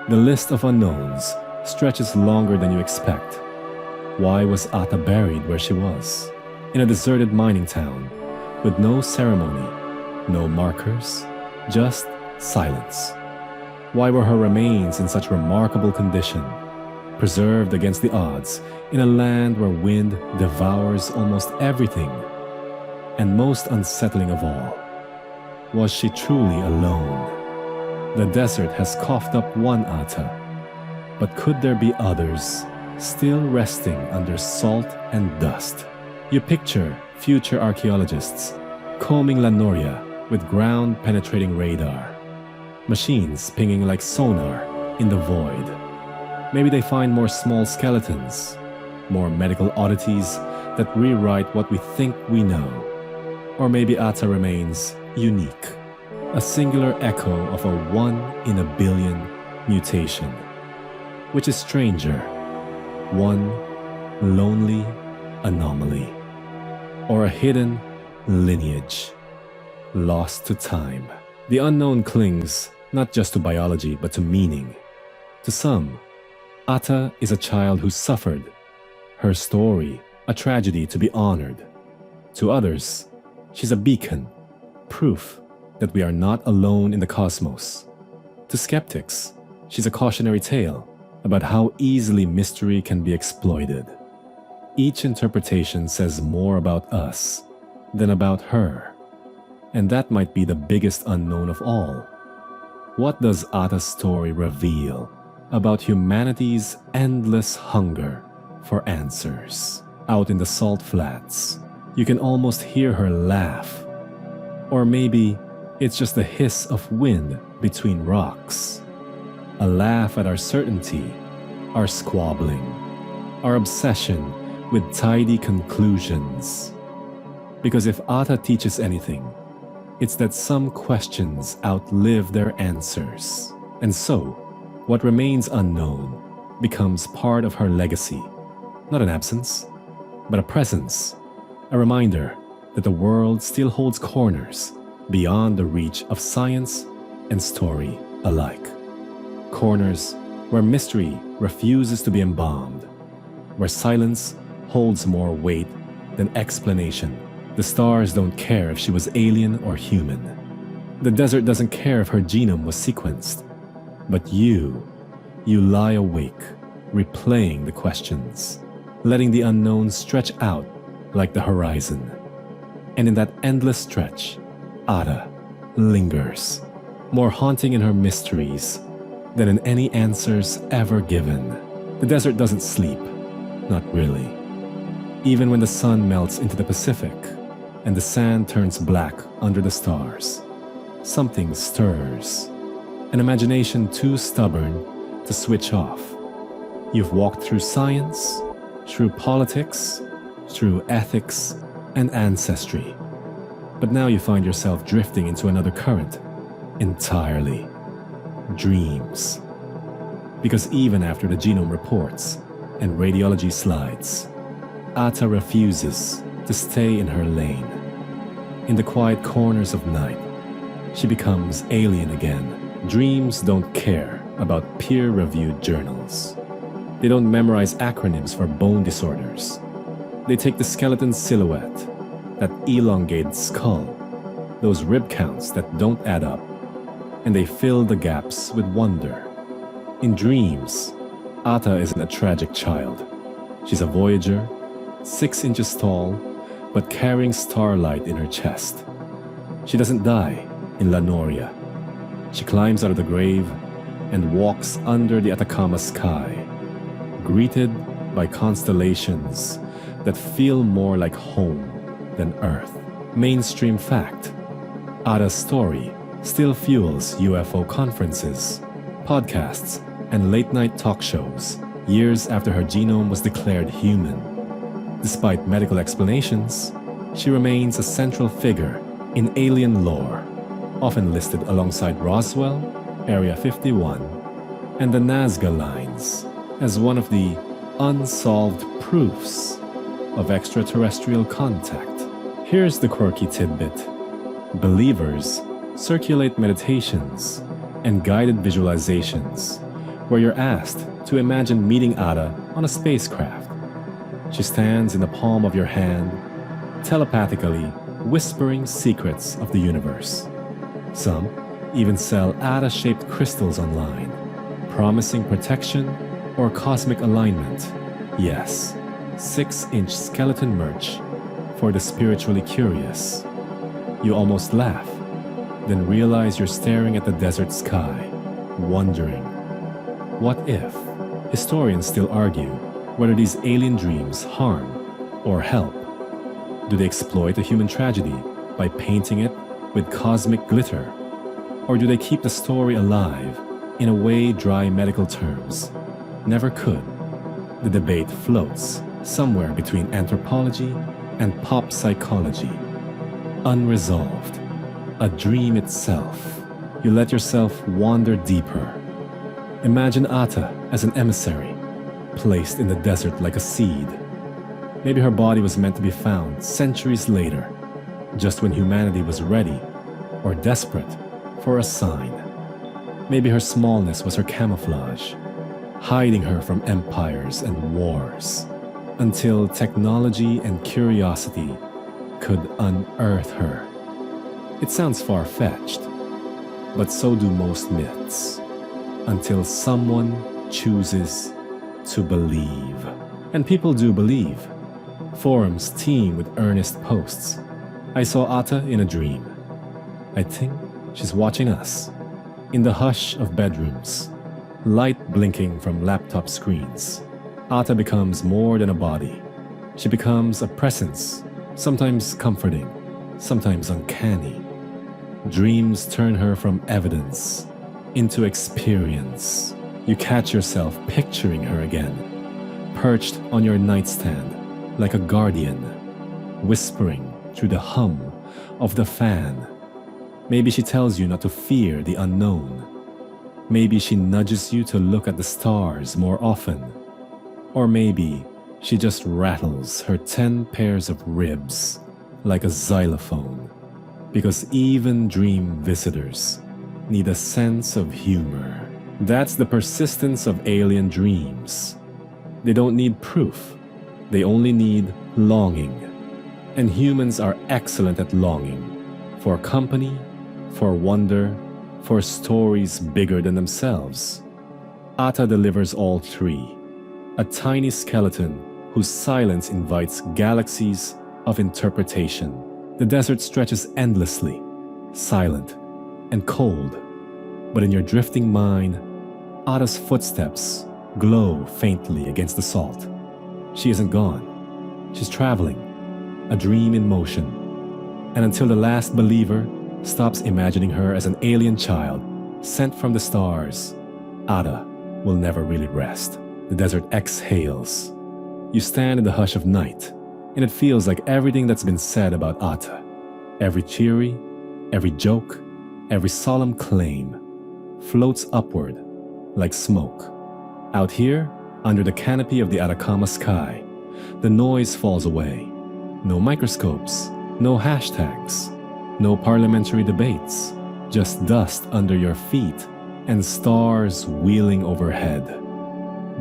Speaker 1: The list of unknowns stretches longer than you expect. Why was Ata buried where she was, in a deserted mining town, with no ceremony, no markers, just silence? Why were her remains in such remarkable condition, preserved against the odds in a land where wind devours almost everything? And most unsettling of all, was she truly alone? The desert has coughed up one Ata, but could there be others still resting under salt and dust? You picture future archaeologists combing La Noria with ground-penetrating radar, machines pinging like sonar in the void. Maybe they find more small skeletons, more medical oddities that rewrite what we think we know. Or maybe Ata remains unique, a singular echo of a 1 in a billion mutation. Which is stranger, one lonely anomaly, or a hidden lineage, lost to time? The unknown clings not just to biology but to meaning. To some, Ata is a child who suffered, her story a tragedy to be honored. To others, she's a beacon, proof that we are not alone in the cosmos. To skeptics, she's a cautionary tale about how easily mystery can be exploited. Each interpretation says more about us than about her, and that might be the biggest unknown of all. What does Ata's story reveal about humanity's endless hunger for answers? Out in the salt flats, you can almost hear her laugh. Or maybe it's just the hiss of wind between rocks. A laugh at our certainty, our squabbling, our obsession with tidy conclusions. Because if Ata teaches anything, it's that some questions outlive their answers. And so, what remains unknown becomes part of her legacy. Not an absence, but a presence. A reminder that the world still holds corners beyond the reach of science and story alike. Corners where mystery refuses to be embalmed, where silence holds more weight than explanation. The stars don't care if she was alien or human. The desert doesn't care if her genome was sequenced. But you lie awake, replaying the questions, letting the unknown stretch out like the horizon. And in that endless stretch, Ata lingers, more haunting in her mysteries than in any answers ever given. The desert doesn't sleep, not really. Even when the sun melts into the Pacific and the sand turns black under the stars, something stirs, an imagination too stubborn to switch off. You've walked through science, through politics, through ethics and ancestry. But now you find yourself drifting into another current entirely. Dreams. Because even after the genome reports and radiology slides, Ata refuses to stay in her lane. In the quiet corners of night, she becomes alien again. Dreams don't care about peer-reviewed journals. They don't memorize acronyms for bone disorders. They take the skeleton silhouette, that elongated skull, those rib counts that don't add up, and they fill the gaps with wonder. In dreams, Ata isn't a tragic child. She's a voyager, 6 inches tall, but carrying starlight in her chest. She doesn't die in La Noria. She climbs out of the grave and walks under the Atacama sky, greeted by constellations that feel more like home than Earth. Mainstream fact: Ada's story still fuels UFO conferences, podcasts, and late-night talk shows years after her genome was declared human. Despite medical explanations, she remains a central figure in alien lore, often listed alongside Roswell, Area 51, and the Nazca Lines as one of the unsolved proofs of extraterrestrial contact. Here's the quirky tidbit. Believers circulate meditations and guided visualizations where you're asked to imagine meeting Ada on a spacecraft. She stands in the palm of your hand, telepathically whispering secrets of the universe. Some even sell Ada-shaped crystals online, promising protection or cosmic alignment. Yes, 6-inch skeleton merch for the spiritually curious. You almost laugh, then realize you're staring at the desert sky, wondering, what if? Historians still argue whether these alien dreams harm or help. Do they exploit a human tragedy by painting it with cosmic glitter? Or do they keep the story alive in a way dry medical terms never could? The debate floats somewhere between anthropology and pop psychology. Unresolved, a dream itself. You let yourself wander deeper. Imagine Ata as an emissary, placed in the desert like a seed. Maybe her body was meant to be found centuries later, just when humanity was ready or desperate for a sign. Maybe her smallness was her camouflage, hiding her from empires and wars, until technology and curiosity could unearth her. It sounds far-fetched, but so do most myths, until someone chooses to believe. And people do believe. Forums teem with earnest posts. I saw Ata in a dream. I think she's watching us. In the hush of bedrooms, light blinking from laptop screens, Ata becomes more than a body. She becomes a presence, sometimes comforting, sometimes uncanny. Dreams turn her from evidence into experience. You catch yourself picturing her again, perched on your nightstand like a guardian, whispering through the hum of the fan. Maybe she tells you not to fear the unknown. Maybe she nudges you to look at the stars more often. Or maybe she just rattles her 10 pairs of ribs like a xylophone. Because even dream visitors need a sense of humor. That's the persistence of alien dreams. They don't need proof. They only need longing. And humans are excellent at longing. For company, for wonder, for stories bigger than themselves. Ata delivers all three. A tiny skeleton whose silence invites galaxies of interpretation. The desert stretches endlessly, silent and cold. But in your drifting mind, Ada's footsteps glow faintly against the salt. She isn't gone. She's traveling, a dream in motion. And until the last believer stops imagining her as an alien child sent from the stars, Ada will never really rest. The desert exhales. You stand in the hush of night, and it feels like everything that's been said about Ata, every cheery, every joke, every solemn claim, floats upward like smoke. Out here, under the canopy of the Atacama sky, the noise falls away. No microscopes, no hashtags, no parliamentary debates, just dust under your feet and stars wheeling overhead.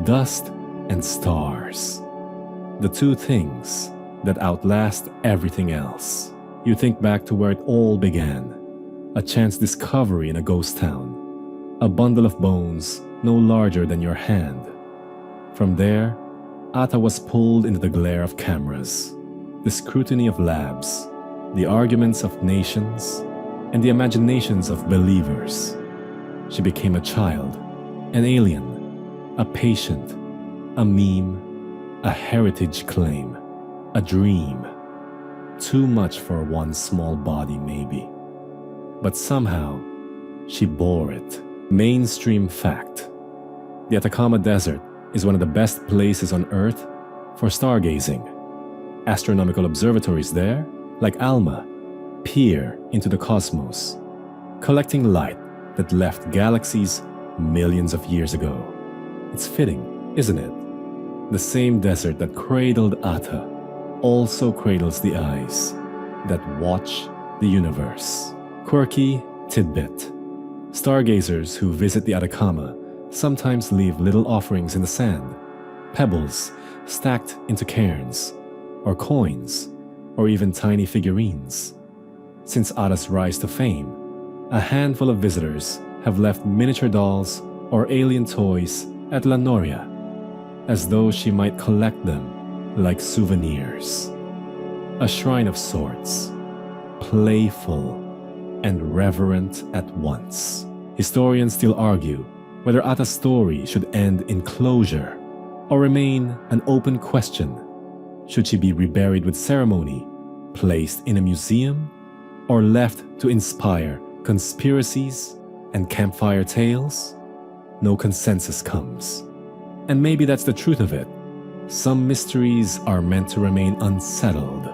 Speaker 1: Dust and stars. The two things that outlast everything else. You think back to where it all began. A chance discovery in a ghost town. A bundle of bones no larger than your hand. From there, Ata was pulled into the glare of cameras, the scrutiny of labs, the arguments of nations, and the imaginations of believers. She became a child, an alien, a patient, a meme, a heritage claim, a dream. Too much for one small body, maybe. But somehow, she bore it. Mainstream fact. The Atacama Desert is one of the best places on Earth for stargazing. Astronomical observatories there, like ALMA, peer into the cosmos, collecting light that left galaxies millions of years ago. It's fitting, isn't it? The same desert that cradled Ata also cradles the eyes that watch the universe. Quirky tidbit. Stargazers who visit the Atacama sometimes leave little offerings in the sand, pebbles stacked into cairns, or coins, or even tiny figurines. Since Ata's rise to fame, a handful of visitors have left miniature dolls or alien toys at La Noria, as though she might collect them like souvenirs. A shrine of sorts, playful and reverent at once. Historians still argue whether Ata's story should end in closure or remain an open question. Should she be reburied with ceremony, placed in a museum, or left to inspire conspiracies and campfire tales? No consensus comes. And maybe that's the truth of it. Some mysteries are meant to remain unsettled.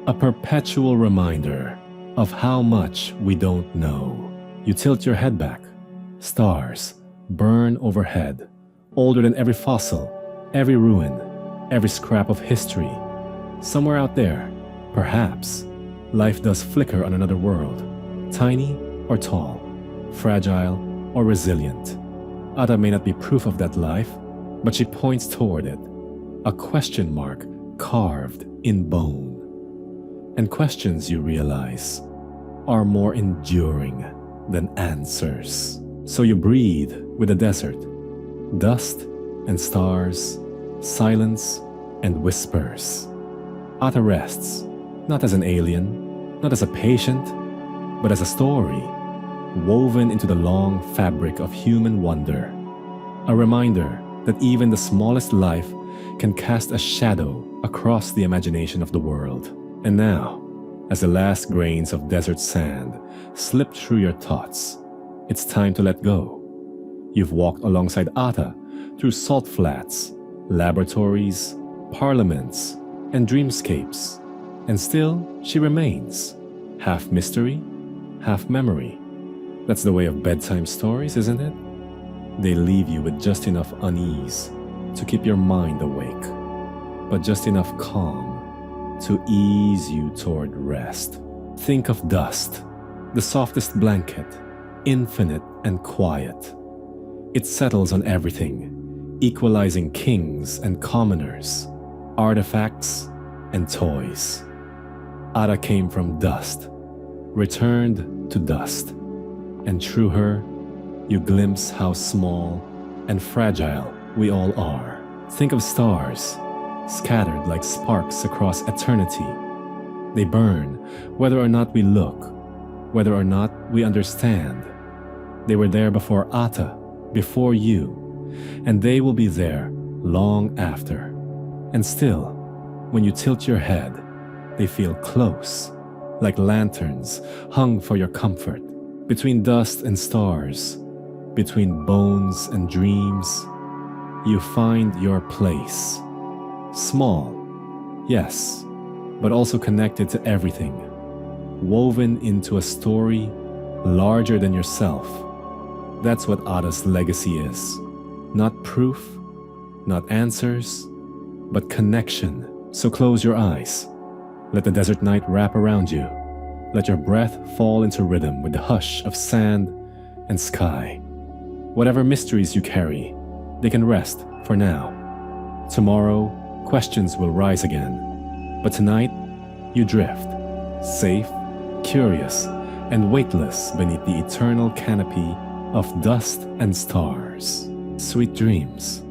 Speaker 1: A perpetual reminder of how much we don't know. You tilt your head back. Stars burn overhead, older than every fossil, every ruin, every scrap of history. Somewhere out there, perhaps, life does flicker on another world, tiny or tall, fragile or resilient. Ata may not be proof of that life, but she points toward it, a question mark carved in bone. And questions, you realize, are more enduring than answers. So you breathe with the desert, dust and stars, silence and whispers. Ata rests, not as an alien, not as a patient, but as a story, woven into the long fabric of human wonder. A reminder that even the smallest life can cast a shadow across the imagination of the world. And now, as the last grains of desert sand slip through your thoughts, it's time to let go. You've walked alongside Ata through salt flats, laboratories, parliaments, and dreamscapes, and still she remains, half mystery, half memory. That's the way of bedtime stories, isn't it? They leave you with just enough unease to keep your mind awake, but just enough calm to ease you toward rest. Think of dust, the softest blanket, infinite and quiet. It settles on everything, equalizing kings and commoners, artifacts and toys. Ata came from dust, returned to dust, and through her, you glimpse how small and fragile we all are. Think of stars, scattered like sparks across eternity. They burn, whether or not we look, whether or not we understand. They were there before Ata, before you, and they will be there long after. And still, when you tilt your head, they feel close, like lanterns hung for your comfort. Between dust and stars, between bones and dreams, you find your place. Small, yes, but also connected to everything, woven into a story larger than yourself. That's what Ata's legacy is. Not proof, not answers, but connection. So close your eyes, Let the desert night wrap around you. Let your breath fall into rhythm with the hush of sand and sky. Whatever mysteries you carry, they can rest for now. Tomorrow, questions will rise again. But tonight, you drift, safe, curious, and weightless beneath the eternal canopy of dust and stars. Sweet dreams.